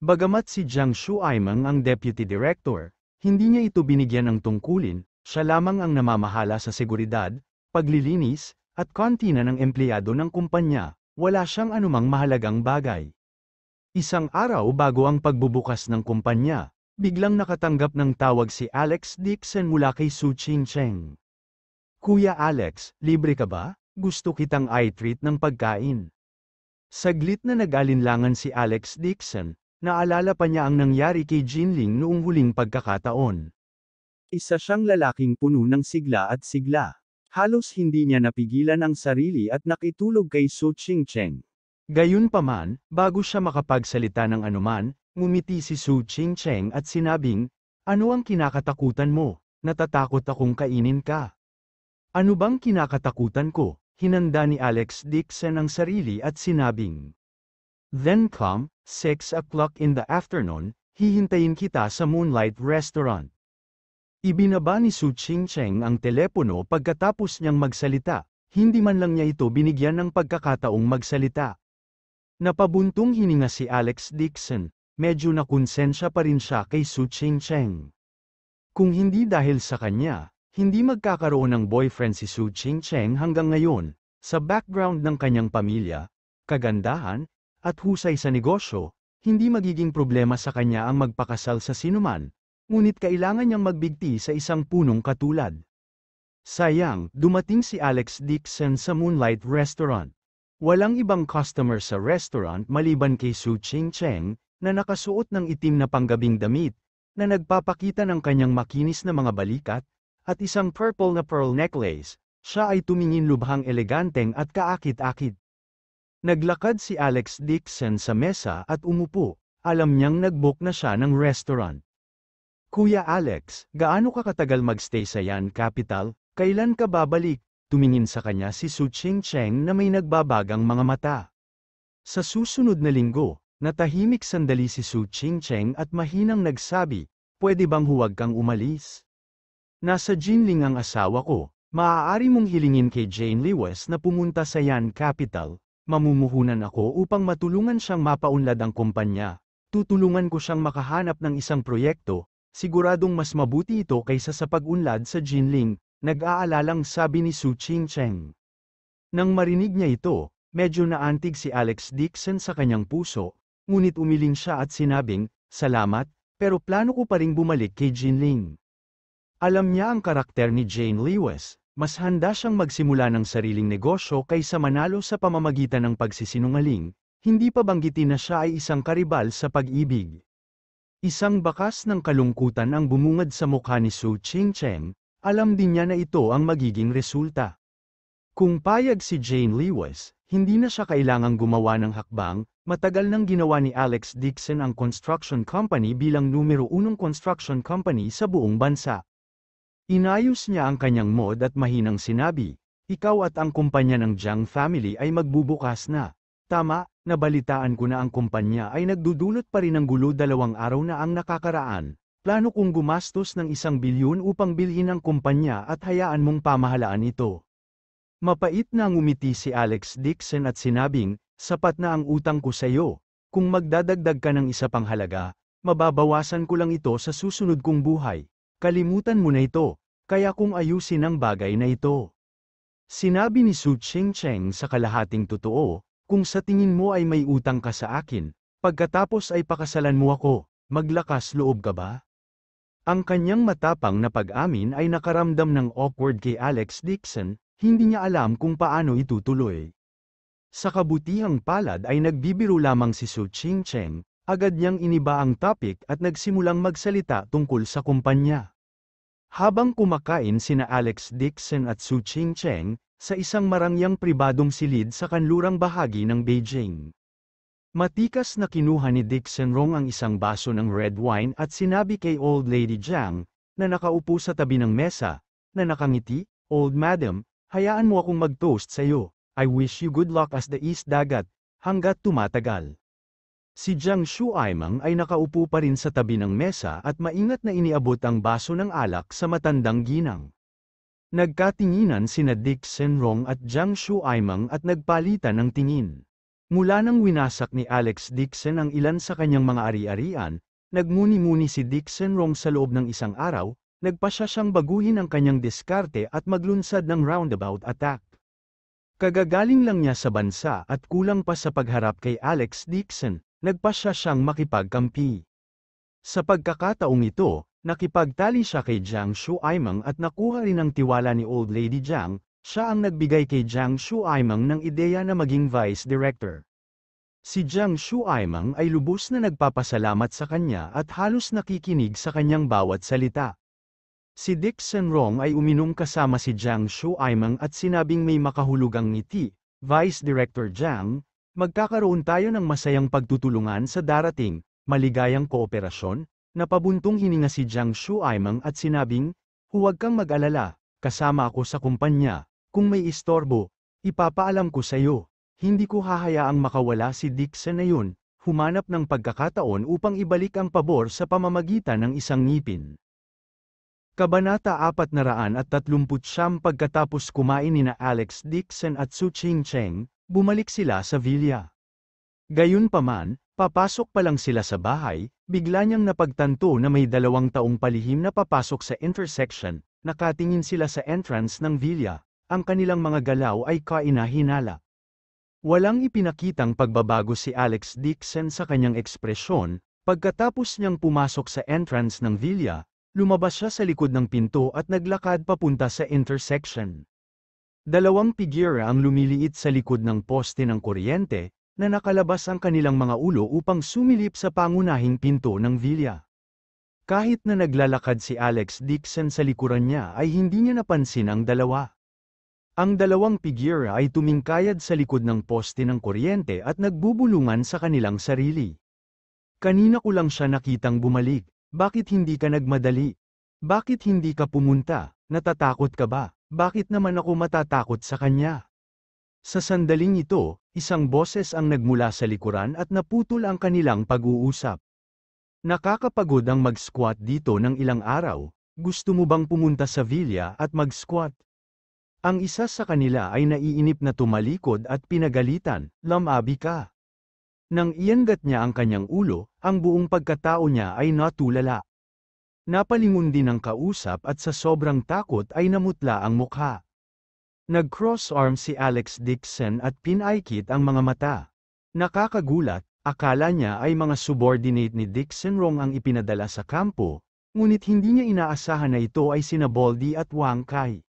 Bagamat si Jiang Shuaimeng ang deputy director, hindi niya ito binigyan ng tungkulin, siya lamang ang namamahala sa seguridad, paglilinis, at kantina ng empleyado ng kumpanya, wala siyang anumang mahalagang bagay. Isang araw bago ang pagbubukas ng kumpanya, biglang nakatanggap ng tawag si Alex Dixon mula kay Su Ching-cheng. Kuya Alex, libre ka ba? Gusto kitang i-treat ng pagkain. Saglit na nag-alinlangan si Alex Dixon, naalala pa niya ang nangyari kay Jinling noong huling pagkakataon. Isa siyang lalaking puno ng sigla at sigla. Halos hindi niya napigilan ang sarili at nakitulog kay Su Ching-cheng. Gayunpaman, bago siya makapagsalita ng anuman, ngumiti si Su Ching-cheng at sinabing, "Ano ang kinakatakutan mo? Natatakot akong kainin ka." "Ano bang kinakatakutan ko?" Hinanda ni Alex Dixon ang sarili at sinabing, "Then come, 6 o'clock in the afternoon, hihintayin kita sa Moonlight Restaurant." Ibinaba ni Su Ching-cheng ang telepono pagkatapos niyang magsalita, hindi man lang niya ito binigyan ng pagkakataong magsalita. Napabuntong hininga si Alex Dixon, medyo nakonsensya pa rin siya kay Su Ching-cheng. Kung hindi dahil sa kanya, hindi magkakaroon ng boyfriend si Su Ching-cheng hanggang ngayon, sa background ng kanyang pamilya, kagandahan, at husay sa negosyo, hindi magiging problema sa kanya ang magpakasal sa sinuman, ngunit kailangan niyang magbigti sa isang punong katulad. Sayang, dumating si Alex Dixon sa Moonlight Restaurant. Walang ibang customer sa restaurant maliban kay Su Ching-cheng, na nakasuot ng itim na panggabing damit, na nagpapakita ng kanyang makinis na mga balikat, at isang purple na pearl necklace. Siya ay tumingin lubhang eleganteng at kaakit-akit. Naglakad si Alex Dixon sa mesa at umupo, alam niyang nag-book na siya ng restaurant. "Kuya Alex, gaano ka katagal magstay sa Yan Capital? Kailan ka babalik?" Tumingin sa kanya si Su Ching-cheng na may nagbabagang mga mata. Sa susunod na linggo, natahimik sandali si Su Ching-cheng at mahinang nagsabi, "Pwede bang huwag kang umalis? Nasa Jinling ang asawa ko, maaari mong hilingin kay Jane Lewis na pumunta sa Yan Capital, mamumuhunan ako upang matulungan siyang mapaunlad ang kumpanya, tutulungan ko siyang makahanap ng isang proyekto, siguradong mas mabuti ito kaysa sa pag-unlad sa Jinling," nag-aalalang sabi ni Su Ching-cheng. Nang marinig niya ito, medyo naantig si Alex Dixon sa kanyang puso, ngunit umiling siya at sinabing, "Salamat, pero plano ko pa ring bumalik kay Jinling." Alam niya ang karakter ni Jane Lewis, mas handa siyang magsimula ng sariling negosyo kaysa manalo sa pamamagitan ng pagsisinungaling, hindi pa banggitin na siya ay isang karibal sa pag-ibig. Isang bakas ng kalungkutan ang bumungad sa mukha ni Su Ching-cheng, alam din niya na ito ang magiging resulta. Kung payag si Jane Lewis, hindi na siya kailangang gumawa ng hakbang, matagal nang ginawa ni Alex Dixon ang construction company bilang numero 1 construction company sa buong bansa. Inayos niya ang kanyang mod at mahinang sinabi, "Ikaw at ang kumpanya ng Jiang family ay magbubukas na." "Tama, nabalitaan ko na ang kumpanya ay nagdudulot pa rin ng gulo 2 araw na ang nakakaraan. Plano kong gumastos ng 1 bilyon upang bilhin ang kumpanya at hayaan mong pamahalaan ito." Mapait na ngumiti si Alex Dixon at sinabing, "Sapat na ang utang ko sa iyo. Kung magdadagdag ka ng isa pang halaga, mababawasan ko lang ito sa susunod kong buhay. Kalimutan mo na ito, kaya kung ayusin ang bagay na ito." Sinabi ni Su Ching-cheng sa kalahating totoo, "Kung sa tingin mo ay may utang ka sa akin, pagkatapos ay pakasalan mo ako, maglakas loob ka ba?" Ang kanyang matapang na pag-amin ay nakaramdam ng awkward kay Alex Dixon, hindi niya alam kung paano itutuloy. Sa kabutihang palad ay nagbibiro lamang si Su Ching-cheng, Agad niyang iniba ang topic at nagsimulang magsalita tungkol sa kumpanya. Habang kumakain sina Alex Dixon at Su Ching-cheng, sa isang marangyang pribadong silid sa kanlurang bahagi ng Beijing. Matikas na kinuha ni Dixon Rong ang isang baso ng red wine at sinabi kay Old Lady Jiang, na nakaupo sa tabi ng mesa, na nakangiti, "Old Madam, hayaan mo akong mag-toast sa iyo. I wish you good luck as the East Dagat," hanggat tumatagal. Si Jiang Shuaimang ay nakaupo pa rin sa tabi ng mesa at maingat na iniabot ang baso ng alak sa matandang ginang. Nagkatinginan sina Dixon Rong at Jiang Shuaimang at nagpalitan ng tingin. Mula nang winasak ni Alex Dixon ang ilan sa kanyang mga ari-arian, nagmuni-muni si Dixon Rong sa loob ng isang araw, nagpasya siyang baguhin ang kanyang diskarte at maglunsad ng roundabout attack. Kagagaling lang niya sa bansa at kulang pa sa pagharap kay Alex Dixon, nagpasya siyang makipagkampi. Sa pagkakataong ito, nakipagtali siya kay Jiang Shuaimang at nakuha rin ang tiwala ni Old Lady Jiang, siya ang nagbigay kay Jiang Shuaimang ng ideya na maging vice director. Si Jiang Shuaimang ay lubos na nagpapasalamat sa kanya at halos nakikinig sa kanyang bawat salita. Si Dixon Rong ay uminom kasama si Jiang Shuaimang at sinabing may makahulugang ngiti, "Vice Director Jiang, magkakaroon tayo ng masayang pagtutulungan sa darating, maligayang kooperasyon." Napabuntong hininga si Jiang Shuaimang at sinabing, "Huwag kang mag-alala, kasama ako sa kumpanya. Kung may istorbo, ipapaalam ko sa iyo." Hindi ko hahayaang makawala si Dixon na yun, humanap ng pagkakataon upang ibalik ang pabor sa pamamagitan ng isang ngipin. Kabanata 439. Pagkatapos kumain nina Alex Dixon at Su Ching-cheng, bumalik sila sa villa. Gayunpaman, papasok pa lang sila sa bahay, bigla niyang napagtanto na may 2 taong palihim na papasok sa intersection, nakatingin sila sa entrance ng villa, ang kanilang mga galaw ay kaina-hinala. Walang ipinakitang pagbabago si Alex Dixon sa kanyang ekspresyon, pagkatapos niyang pumasok sa entrance ng villa, lumabas siya sa likod ng pinto at naglakad papunta sa intersection. 2 figura ang lumiliit sa likod ng poste ng kuryente, na nakalabas ang kanilang mga ulo upang sumilip sa pangunahing pinto ng villa. Kahit na naglalakad si Alex Dixon sa likuran niya ay hindi niya napansin ang dalawa. Ang 2 figura ay tumingkayad sa likod ng poste ng kuryente at nagbubulungan sa kanilang sarili. "Kanina ko lang siya nakitang bumalik, bakit hindi ka nagmadali? Bakit hindi ka pumunta? Natatakot ka ba? Bakit naman ako matatakot sa kanya?" Sa sandaling ito, isang boses ang nagmula sa likuran at naputol ang kanilang pag-uusap. "Nakakapagod ang mag-squat dito ng ilang araw, gusto mo bang pumunta sa villa at mag-squat?" Ang isa sa kanila ay naiinip na tumalikod at pinagalitan, "Lamabi ka." Nang iangat niya ang kanyang ulo, ang buong pagkatao niya ay natulala. Napalingon din ang kausap at sa sobrang takot ay namutla ang mukha. Nag-cross arm si Alex Dixon at pinaikit ang mga mata. Nakakagulat, akala niya ay mga subordinate ni Dixon Rong ang ipinadala sa kampo, ngunit hindi niya inaasahan na ito ay sina Baldy at Wang Kai.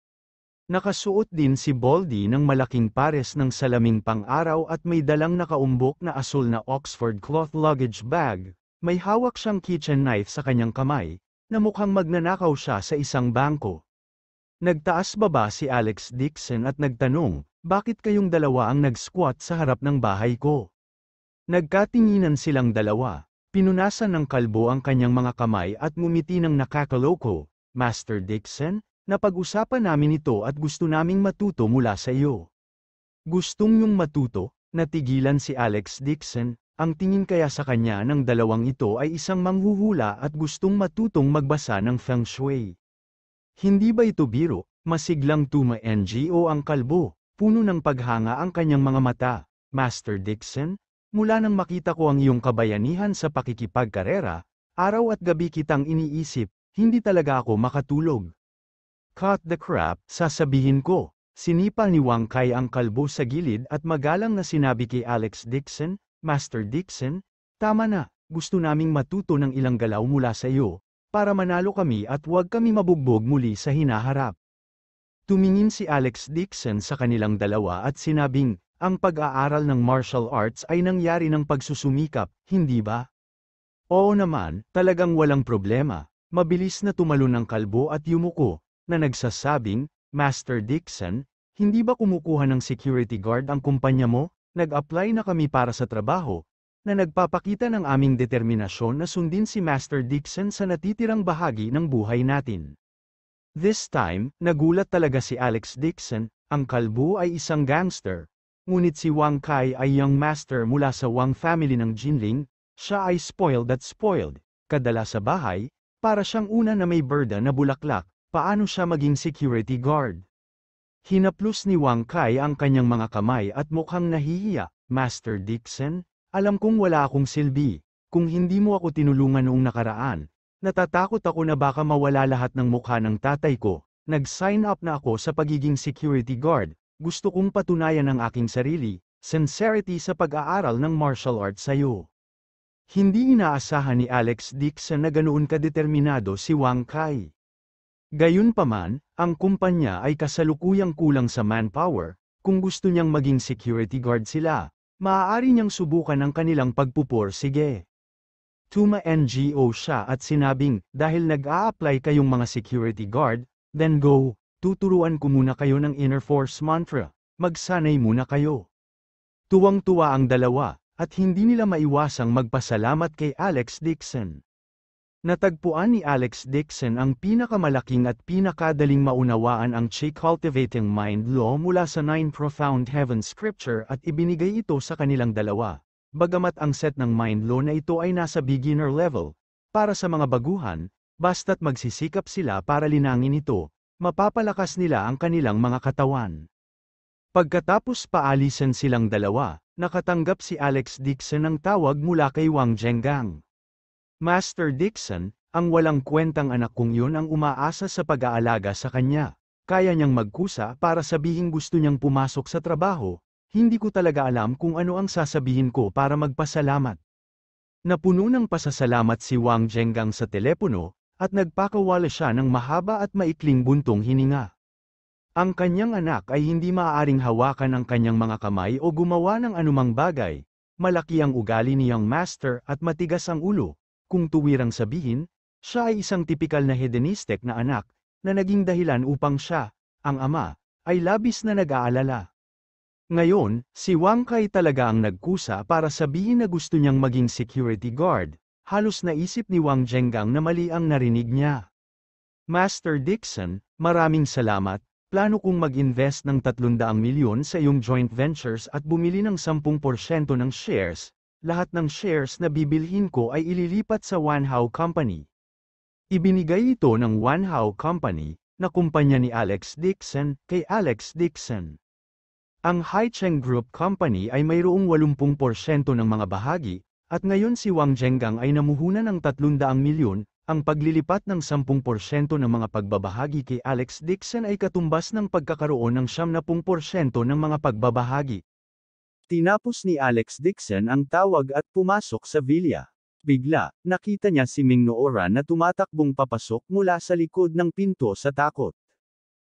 Nakasuot din si Baldy ng malaking pares ng salaming pang-araw at may dalang nakaumbok na asul na Oxford cloth luggage bag, may hawak siyang kitchen knife sa kanyang kamay, na mukhang magnanakaw siya sa isang bangko. Nagtaas baba si Alex Dixon at nagtanong, "Bakit kayong dalawa ang nag-squat sa harap ng bahay ko?" Nagkatinginan silang dalawa, pinunasan ng kalbo ang kanyang mga kamay at ngumiti ng nakakaloko, "Master Dixon, napag-usapan namin ito at gusto naming matuto mula sa iyo." "Gustong niyong matuto?" Natigilan si Alex Dixon, ang tingin kaya sa kanya ng dalawang ito ay isang manghuhula at gustong matutong magbasa ng feng shui. Hindi ba ito biro? Masiglang tuma-NGO ang kalbo, puno ng paghanga ang kanyang mga mata. "Master Dixon, mula nang makita ko ang iyong kabayanihan sa pakikipagkarera, araw at gabi kitang iniisip, hindi talaga ako makatulog." "Cut the crap," sasabihin ko. Sinipa ni Wang Kai ang kalbo sa gilid at magalang na sinabi kay Alex Dixon, "Master Dixon, tama na, gusto naming matuto ng ilang galaw mula sa iyo, para manalo kami at huwag kami mabugbog muli sa hinaharap." Tumingin si Alex Dixon sa kanilang dalawa at sinabing, "Ang pag-aaral ng martial arts ay nangyari ng pagsusumikap, hindi ba? Oo naman, talagang walang problema. Mabilis na tumalon ng kalbo at yumuko, na nagsasabing, Master Dixon, hindi ba kumukuha ng security guard ang kumpanya mo? Nag-apply na kami para sa trabaho, na nagpapakita ng aming determinasyon na sundin si Master Dixon sa natitirang bahagi ng buhay natin. This time, nagulat talaga si Alex Dixon, ang kalbo ay isang gangster. Ngunit si Wang Kai ay young master mula sa Wang family ng Jinling, siya ay spoiled at spoiled. Kadala sa bahay, para siyang una na may burda na bulaklak, paano siya maging security guard? Hinaplos ni Wang Kai ang kanyang mga kamay at mukhang nahihiya, Master Dixon, alam kong wala akong silbi, kung hindi mo ako tinulungan noong nakaraan, natatakot ako na baka mawala lahat ng mukha ng tatay ko, nag-sign up na ako sa pagiging security guard, gusto kong patunayan ang aking sarili, sincerity sa pag-aaral ng martial arts sa'yo. Hindi inaasahan ni Alex Dixon na ganoon kadeterminado si Wang Kai. Gayunpaman, ang kumpanya ay kasalukuyang kulang sa manpower, kung gusto niyang maging security guard sila, maaari niyang subukan ang kanilang pagpupursige. Tuma-NGO siya at sinabing, dahil nag-a-apply kayong mga security guard, then go, tuturuan ko muna kayo ng inner force mantra, magsanay muna kayo. Tuwang-tuwa ang dalawa, at hindi nila maiwasang magpasalamat kay Alex Dixon. Natagpuan ni Alex Dixon ang pinakamalaking at pinakadaling maunawaan ang Chi Cultivating Mind Law mula sa 9 Profound Heaven Scripture at ibinigay ito sa kanilang dalawa. Bagamat ang set ng mind law na ito ay nasa beginner level, para sa mga baguhan, basta't magsisikap sila para linangin ito, mapapalakas nila ang kanilang mga katawan. Pagkatapos paalisan silang dalawa, nakatanggap si Alex Dixon ng tawag mula kay Wang Zhengang. Master Dixon, ang walang kwentang anak kong yun ang umaasa sa pag-aalaga sa kanya. Kaya niyang magkusa para sabihin gusto niyang pumasok sa trabaho, hindi ko talaga alam kung ano ang sasabihin ko para magpasalamat. Napuno ng pasasalamat si Wang Zhengang sa telepono, at nagpakawala siya ng mahaba at maikling buntong hininga. Ang kanyang anak ay hindi maaaring hawakan ang kanyang mga kamay o gumawa ng anumang bagay. Malaki ang ugali ni young master at matigas ang ulo. Kung tuwirang sabihin, siya ay isang tipikal na hedonistic na anak, na naging dahilan upang siya, ang ama, ay labis na nag-aalala. Ngayon, si Wang Kai talaga ang nagkusa para sabihin na gusto niyang maging security guard, halos naisip ni Wang Zhengang na mali ang narinig niya. Master Dixon, maraming salamat, plano kong mag-invest ng 300 milyon sa iyong joint ventures at bumili ng 10% ng shares. Lahat ng shares na bibilhin ko ay ililipat sa Wanhao Company. Ibinigay ito ng Wanhao Company, na kumpanya ni Alex Dixon, kay Alex Dixon. Ang Haicheng Group Company ay mayroong 80% ng mga bahagi, at ngayon si Wang Zhengang ay namuhunan ng 300 milyon, ang paglilipat ng 10% ng mga pagbabahagi kay Alex Dixon ay katumbas ng pagkakaroon ng 70% ng mga pagbabahagi. Tinapos ni Alex Dixon ang tawag at pumasok sa villa. Bigla, nakita niya si Ming Nooran na tumatakbong papasok mula sa likod ng pinto sa takot.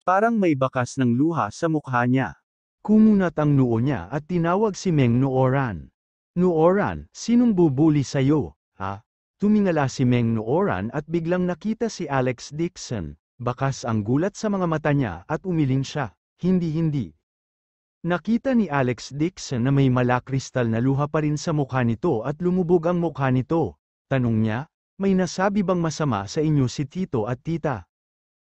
Parang may bakas ng luha sa mukha niya. Kumunat ang noo niya at tinawag si Ming Nooran. Nooran, sinong bubuli sa'yo, ha? Tumingala si Ming Nooran at biglang nakita si Alex Dixon. Bakas ang gulat sa mga mata niya at umiling siya. Hindi. Nakita ni Alex Dixon na may malakristal na luha pa rin sa mukha nito at lumubog ang mukha nito. Tanong niya, may nasabi bang masama sa inyo si Tito at Tita?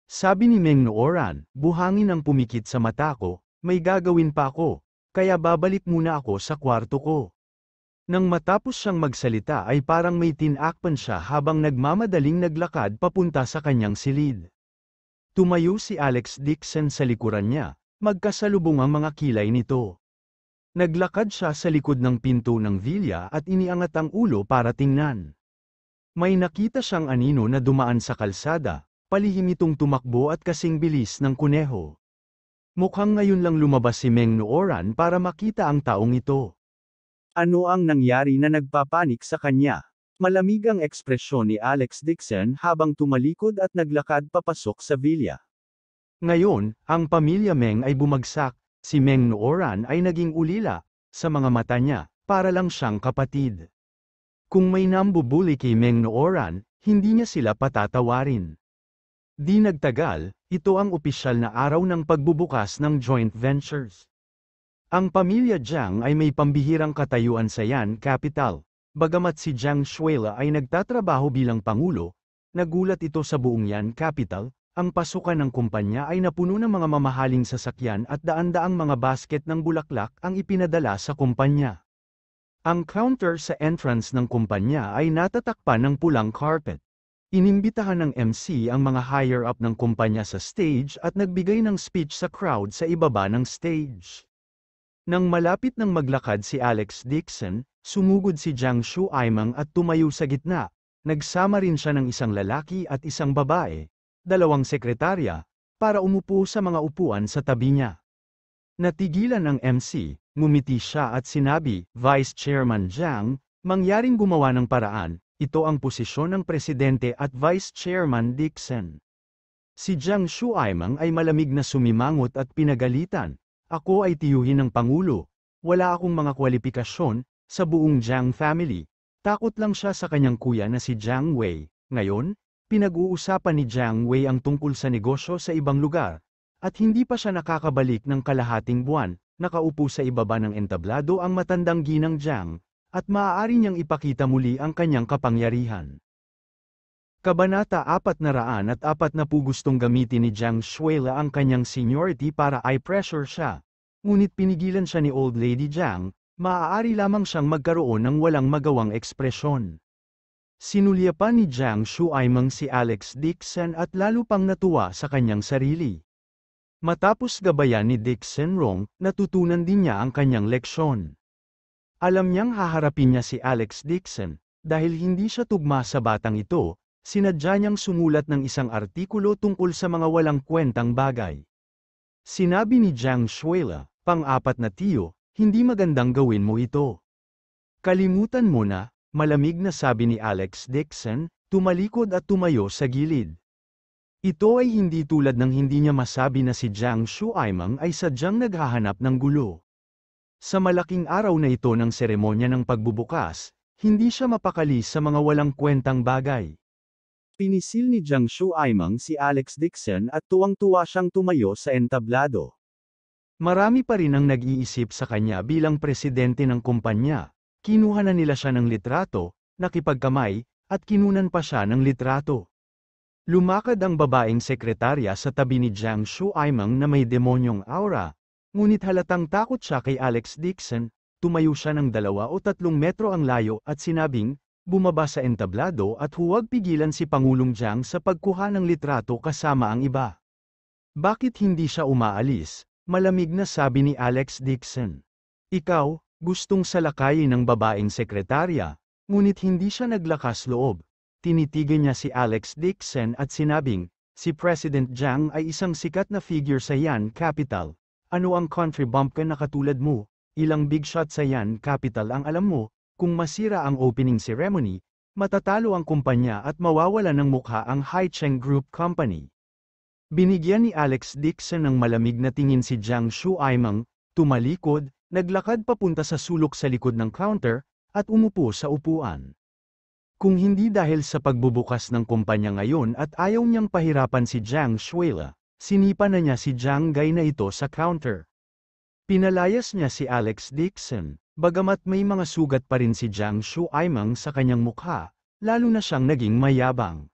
Sabi ni Ming Nooran, buhangin ang pumikit sa mata ko, may gagawin pa ako, kaya babalik muna ako sa kwarto ko. Nang matapos siyang magsalita ay parang may tinakpan siya habang nagmamadaling naglakad papunta sa kanyang silid. Tumayo si Alex Dixon sa likuran niya. Magkasalubong ang mga kilay nito. Naglakad siya sa likod ng pinto ng villa at iniangat ang ulo para tingnan. May nakita siyang anino na dumaan sa kalsada, palihim itong tumakbo at kasing bilis ng kuneho. Mukhang ngayon lang lumabas si Meng Nooran para makita ang taong ito. Ano ang nangyari na nagpapanik sa kanya? Malamig ang ekspresyon ni Alex Dixon habang tumalikod at naglakad papasok sa villa. Ngayon, ang pamilya Meng ay bumagsak, si Meng Nooran ay naging ulila, sa mga mata niya, para lang siyang kapatid. Kung may nambubuli kay Meng Nooran, hindi niya sila patatawarin. Di nagtagal, ito ang opisyal na araw ng pagbubukas ng joint ventures. Ang pamilya Jiang ay may pambihirang katayuan sa Yan Capital. Bagamat si Jiang Shuila ay nagtatrabaho bilang pangulo, nagulat ito sa buong Yan Capital. Ang pasukan ng kumpanya ay napuno ng mga mamahaling sasakyan at daan-daang mga basket ng bulaklak ang ipinadala sa kumpanya. Ang counter sa entrance ng kumpanya ay natatakpan ng pulang carpet. Inimbitahan ng MC ang mga higher-up ng kumpanya sa stage at nagbigay ng speech sa crowd sa ibaba ng stage. Nang malapit ng maglakad si Alex Dixon, sumugod si Jiang Shuaimang at tumayo sa gitna. Nagsama rin siya ng isang lalaki at isang babae, dalawang sekretarya, para umupo sa mga upuan sa tabi niya. Natigilan ng MC, ngumiti siya at sinabi, Vice Chairman Jiang, mangyaring gumawa ng paraan, ito ang posisyon ng Presidente at Vice Chairman Dixon. Si Jiang Shuaimang ay malamig na sumimangot at pinagalitan, ako ay tiyuhin ng Pangulo, wala akong mga kwalifikasyon, sa buong Jiang family, takot lang siya sa kanyang kuya na si Jiang Wei, ngayon, pinag-uusapan ni Jiang Wei ang tungkol sa negosyo sa ibang lugar, at hindi pa siya nakakabalik ng kalahating buwan, nakaupo sa ibaba ng entablado ang matandang ginang Jiang, at maaari niyang ipakita muli ang kanyang kapangyarihan. Kabanata 404 gustong gamitin ni Jiang Shuila ang kanyang seniority para i-pressure siya, ngunit pinigilan siya ni Old Lady Jiang, maaari lamang siyang magkaroon ng walang magawang ekspresyon. Sinulyapan ni Jiang Shuaimang si Alex Dixon at lalo pang natuwa sa kanyang sarili. Matapos gabayan ni Dixon Rong, natutunan din niya ang kanyang leksyon. Alam niyang haharapin niya si Alex Dixon, dahil hindi siya tugma sa batang ito, sinadya niyang sumulat ng isang artikulo tungkol sa mga walang kwentang bagay. Sinabi ni Jiang Shuila, pang-apat na tiyo, hindi magandang gawin mo ito. Kalimutan mo na, malamig na sabi ni Alex Dixon, tumalikod at tumayo sa gilid. Ito ay hindi tulad ng hindi niya masabi na si Jiang Shuaimang ay sadyang naghahanap ng gulo. Sa malaking araw na ito ng seremonya ng pagbubukas, hindi siya mapakali sa mga walang kwentang bagay. Pinisil ni Jiang Shuaimang si Alex Dixon at tuwang-tuwa siyang tumayo sa entablado. Marami pa rin ang nag-iisip sa kanya bilang presidente ng kumpanya. Kinuha na nila siya ng litrato, nakipagkamay, at kinunan pa siya ng litrato. Lumakad ang babaeng sekretarya sa tabi ni Jiang Shuaimang na may demonyong aura, ngunit halatang takot siya kay Alex Dixon, tumayo siya ng 2 o 3 metro ang layo at sinabing, bumaba sa entablado at huwag pigilan si Pangulong Jiang sa pagkuha ng litrato kasama ang iba. Bakit hindi siya umaalis? Malamig na sabi ni Alex Dixon. Ikaw, gustong salakayin ng babaeng sekretarya, ngunit hindi siya naglakas loob. Tinitigan niya si Alex Dixon at sinabing, si President Jiang ay isang sikat na figure sa Yan Capital. Ano ang country bumpkin na katulad mo? Ilang big shot sa Yan Capital ang alam mo, kung masira ang opening ceremony, matatalo ang kumpanya at mawawala ng mukha ang Haicheng Group Company. Binigyan ni Alex Dixon ng malamig na tingin si Jiang Shuaimang, tumalikod, naglakad papunta sa sulok sa likod ng counter, at umupo sa upuan. Kung hindi dahil sa pagbubukas ng kumpanya ngayon at ayaw niyang pahirapan si Jiang Shuila, sinipa na niya si Jiang Gai na ito sa counter. Pinalayas niya si Alex Dixon, bagamat may mga sugat pa rin si Jiang Shuaimang sa kanyang mukha, lalo na siyang naging mayabang.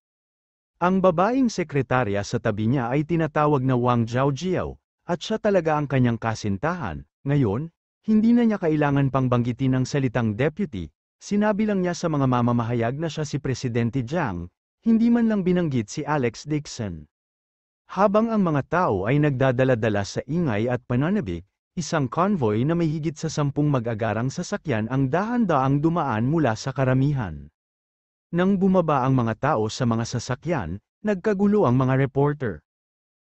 Ang babaeng sekretarya sa tabi niya ay tinatawag na Wang Zhaojiao, at siya talaga ang kanyang kasintahan. Ngayon, hindi na niya kailangan pang banggitin ang salitang deputy, sinabi lang niya sa mga mamamahayag na siya si Presidente Jiang, hindi man lang binanggit si Alex Dixon. Habang ang mga tao ay nagdadala-dala sa ingay at pananabik, isang convoy na may higit sa 10 mag-agarang sasakyan ang dahan-daang dumaan mula sa karamihan. Nang bumaba ang mga tao sa mga sasakyan, nagkagulo ang mga reporter.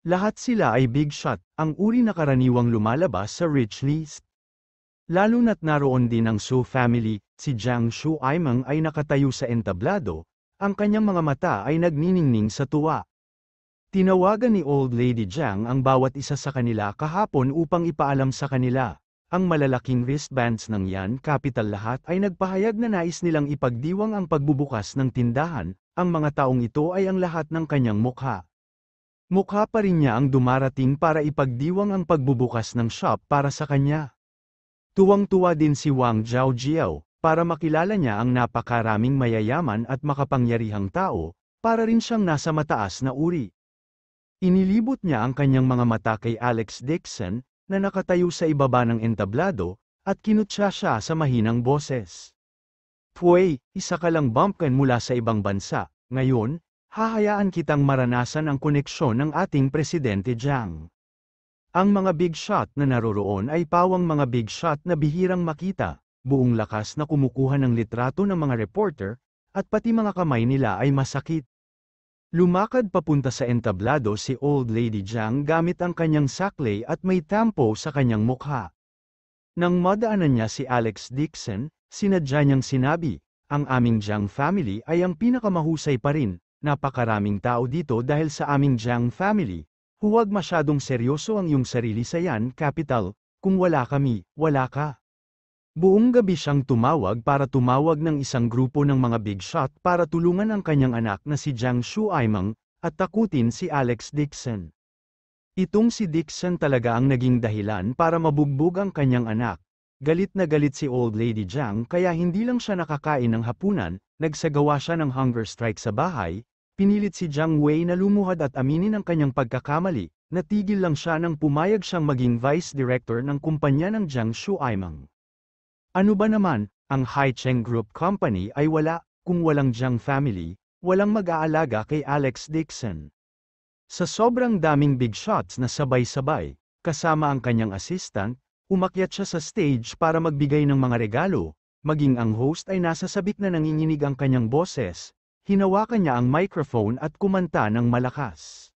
Lahat sila ay big shot, ang uri na karaniwang lumalabas sa rich list. Lalo na't naroon din ang Su family, si Jiang Shuaimang ay nakatayo sa entablado, ang kanyang mga mata ay nagniningning sa tuwa. Tinawagan ni Old Lady Jiang ang bawat isa sa kanila kahapon upang ipaalam sa kanila, ang malalaking wristbands ng Yan Capital lahat ay nagpahayag na nais nilang ipagdiwang ang pagbubukas ng tindahan, ang mga taong ito ay ang lahat ng kanyang mukha. Mukha pa rin niya ang dumarating para ipagdiwang ang pagbubukas ng shop para sa kanya. Tuwang-tuwa din si Wang Zhaojiao, para makilala niya ang napakaraming mayayaman at makapangyarihang tao, para rin siyang nasa mataas na uri. Inilibot niya ang kanyang mga mata kay Alex Dixon, na nakatayo sa ibaba ng entablado, at kinutya siya sa mahinang boses. Pwey, isa ka lang bumpkin mula sa ibang bansa, ngayon, hahayaan kitang maranasan ang koneksyon ng ating Presidente Jiang. Ang mga big shot na naroroon ay pawang mga big shot na bihirang makita, buong lakas na kumukuha ng litrato ng mga reporter, at pati mga kamay nila ay masakit. Lumakad papunta sa entablado si Old Lady Jiang gamit ang kanyang saklay at may tampo sa kanyang mukha. Nang madaanan niya si Alex Dixon, sinadya niyang sinabi, ang aming Jiang family ay ang pinakamahusay pa rin, napakaraming tao dito dahil sa aming Jiang family. Huwag masyadong seryoso ang iyong sarili sa Yan Capital, kung wala kami, wala ka. Buong gabi siyang tumawag ng isang grupo ng mga big shot para tulungan ang kanyang anak na si Jiang Shuaimeng, at takutin si Alex Dixon. Itong si Dixon talaga ang naging dahilan para mabugbog ang kanyang anak. Galit na galit si Old Lady Jiang kaya hindi lang siya nakakain ng hapunan, nagsagawa siya ng hunger strike sa bahay, pinilit si Jiang Wei na lumuhad at aminin ang kanyang pagkakamali, natigil lang siya nang pumayag siyang maging vice director ng kumpanya ng Jiang Shuaimeng. Ano ba naman, ang Haicheng Group Company ay wala, kung walang Jiang family, walang mag-aalaga kay Alex Dixon. Sa sobrang daming big shots na sabay-sabay, kasama ang kanyang assistant, umakyat siya sa stage para magbigay ng mga regalo, maging ang host ay nasa sabik na nanginginig ang kanyang boses, hinawakan niya ang microphone at kumanta ng malakas.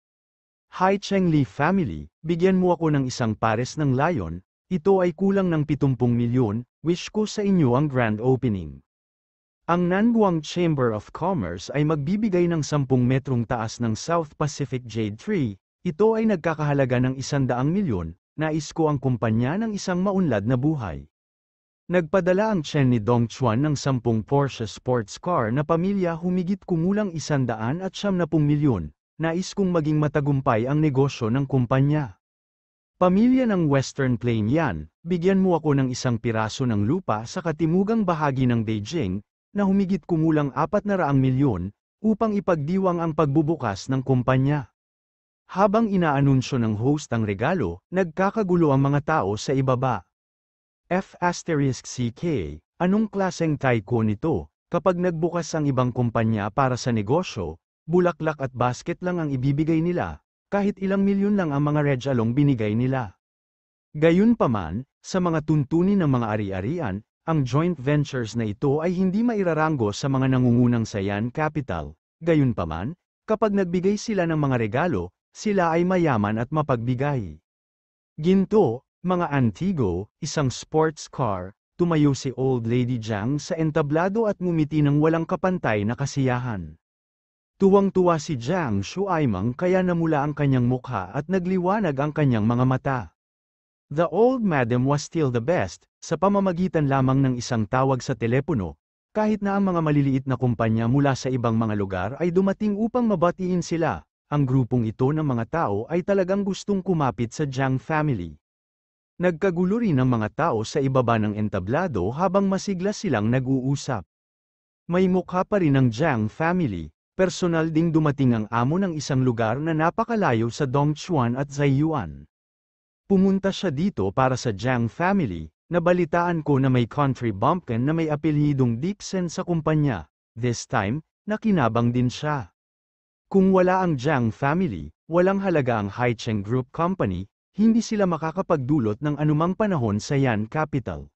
Haicheng Li family, bigyan mo ako ng isang pares ng layon, ito ay kulang ng 70 milyon, wish ko sa inyo ang grand opening. Ang Nanbuang Chamber of Commerce ay magbibigay ng 10 metrong taas ng South Pacific Jade Tree, ito ay nagkakahalaga ng 100 milyon, nais ko ang kumpanya ng isang maunlad na buhay. Nagpadala ang Chen ni Dong Chuan ng 10 Porsche sports car na pamilya humigit kumulang 170 milyon, nais kong maging matagumpay ang negosyo ng kumpanya. Pamilya ng Western Plain Yan, bigyan mo ako ng isang piraso ng lupa sa katimugang bahagi ng Beijing, na humigit kumulang 400 milyon, upang ipagdiwang ang pagbubukas ng kumpanya. Habang inaanunsyo ng host ang regalo, nagkakagulo ang mga tao sa ibaba. F***CK, anong klaseng tycoon ito? Kapag nagbukas ang ibang kumpanya para sa negosyo, bulaklak at basket lang ang ibibigay nila, kahit ilang milyon lang ang mga regalong binigay nila. Gayunpaman, sa mga tuntunin ng mga ari-arian, ang joint ventures na ito ay hindi mairaranggo sa mga nangungunang sa Yan Capital. Gayunpaman, kapag nagbigay sila ng mga regalo, sila ay mayaman at mapagbigay. Ginto, mga antigo, isang sports car, tumayo si Old Lady Jiang sa entablado at ngumiti ng walang kapantay na kasiyahan. Tuwang-tuwa si Jiang Shuaimeng kaya namula ang kanyang mukha at nagliwanag ang kanyang mga mata. The old madam was still the best, sa pamamagitan lamang ng isang tawag sa telepono, kahit na ang mga maliliit na kumpanya mula sa ibang mga lugar ay dumating upang mabatiin sila, ang grupong ito ng mga tao ay talagang gustong kumapit sa Jiang family. Nagkagulo rin ang mga tao sa ibaba ng entablado habang masigla silang nag-uusap. May mukha pa rin ang Jiang family. Personal ding dumating ang amo ng isang lugar na napakalayo sa Dongchuan at Zaiyuan. Pumunta siya dito para sa Jiang family, nabalitaan ko na may country bumpkin na may apelyidong Dixon sa kumpanya. This time, nakinabang din siya. Kung wala ang Jiang family, walang halaga ang Haicheng Group Company, hindi sila makakapagdulot ng anumang panahon sa Yan Capital.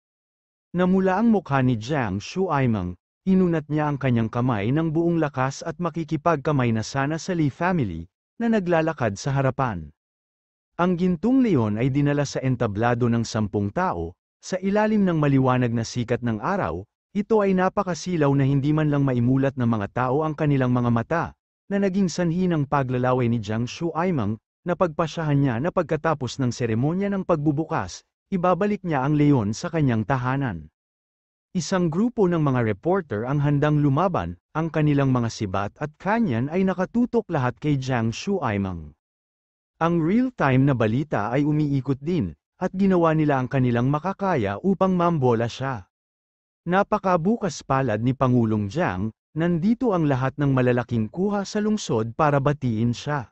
Namula ang mukha ni Jiang Shuaimeng, inunat niya ang kanyang kamay ng buong lakas at makikipagkamay na sana sa Li family, na naglalakad sa harapan. Ang gintong leon ay dinala sa entablado ng 10 tao, sa ilalim ng maliwanag na sikat ng araw, ito ay napakasilaw na hindi man lang maimulat ng mga tao ang kanilang mga mata, na naging sanhi ng paglalaway ni Jiang Shuaimeng, na pagpasyahan niya na pagkatapos ng seremonya ng pagbubukas, ibabalik niya ang leon sa kanyang tahanan. Isang grupo ng mga reporter ang handang lumaban, ang kanilang mga sibat at kanyan ay nakatutok lahat kay Jiang Shuaimang. Ang real-time na balita ay umiikot din, at ginawa nila ang kanilang makakaya upang mambola siya. Napakabukas palad ni Pangulong Jiang, nandito ang lahat ng malalaking kuha sa lungsod para batiin siya.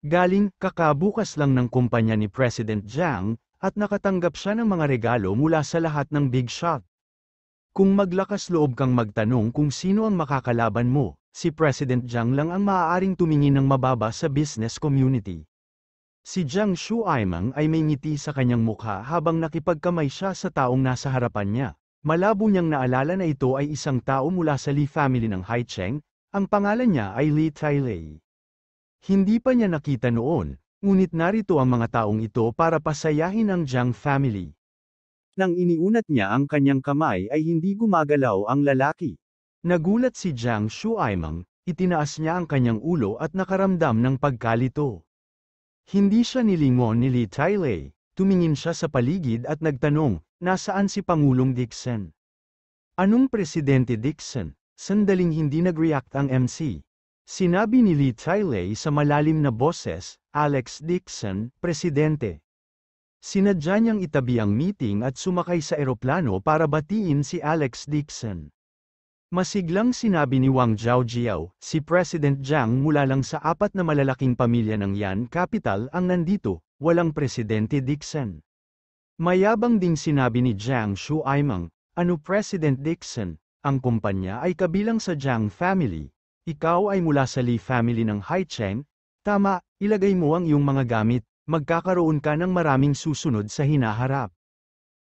Galing kakabukas lang ng kumpanya ni President Jiang, at nakatanggap siya ng mga regalo mula sa lahat ng big shot. Kung maglakas loob kang magtanong kung sino ang makakalaban mo, si President Jiang lang ang maaaring tumingin ng mababa sa business community. Si Jiang Shuaimang ay may ngiti sa kanyang mukha habang nakipagkamay siya sa taong nasa harapan niya. Malabo niyang naalala na ito ay isang tao mula sa Li family ng Haicheng, ang pangalan niya ay Li Tailei. Hindi pa niya nakita noon, ngunit narito ang mga taong ito para pasayahin ang Jiang family. Nang iniunat niya ang kanyang kamay ay hindi gumagalaw ang lalaki. Nagulat si Jiang Shuaimang, itinaas niya ang kanyang ulo at nakaramdam ng pagkalito. Hindi siya nilingon ni Li Tailei, tumingin siya sa paligid at nagtanong, nasaan si Pangulong Dickson? Anong Presidente Dickson? Sandaling hindi nag-react ang MC. Sinabi ni Li Tailei sa malalim na boses, Alex Dickson, Presidente. Sinadya niyang itabi ang meeting at sumakay sa eroplano para batiin si Alex Dickson. Masiglang sinabi ni Wang Zhaojiao, si President Jiang mula lang sa 4 na malalaking pamilya ng Yan Capital ang nandito, walang Presidente Dickson. Mayabang ding sinabi ni Jiang Shuaimang, ano President Dickson, ang kumpanya ay kabilang sa Jiang family, ikaw ay mula sa Li family ng Haicheng, tama, ilagay mo ang iyong mga gamit, magkakaroon ka ng maraming susunod sa hinaharap.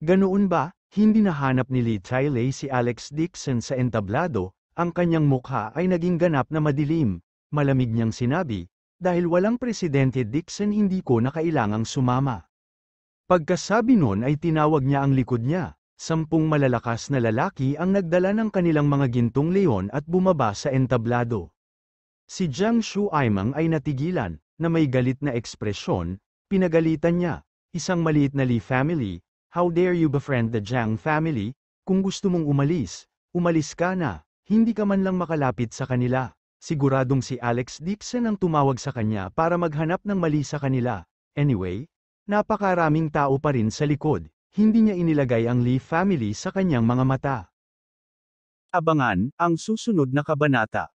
Ganoon ba? Hindi nahanap ni Li Tailei si Alex Dickson sa entablado, ang kanyang mukha ay naging ganap na madilim. Malamig niyang sinabi, dahil walang Presidente Dickson hindi ko na kailangang sumama. Pagkasabi nun ay tinawag niya ang likod niya, 10 malalakas na lalaki ang nagdala ng kanilang mga gintong leon at bumaba sa entablado. Si Jiang Shuaimang ay natigilan, na may galit na ekspresyon, pinagalitan niya, isang maliit na Li family, how dare you befriend the Jiang family? Kung gusto mong umalis, umalis ka na, hindi ka man lang makalapit sa kanila. Siguradong si Alex Dickson ang tumawag sa kanya para maghanap ng mali sa kanila. Anyway, napakaraming tao pa rin sa likod, hindi niya inilagay ang Li family sa kanyang mga mata. Abangan ang susunod na kabanata.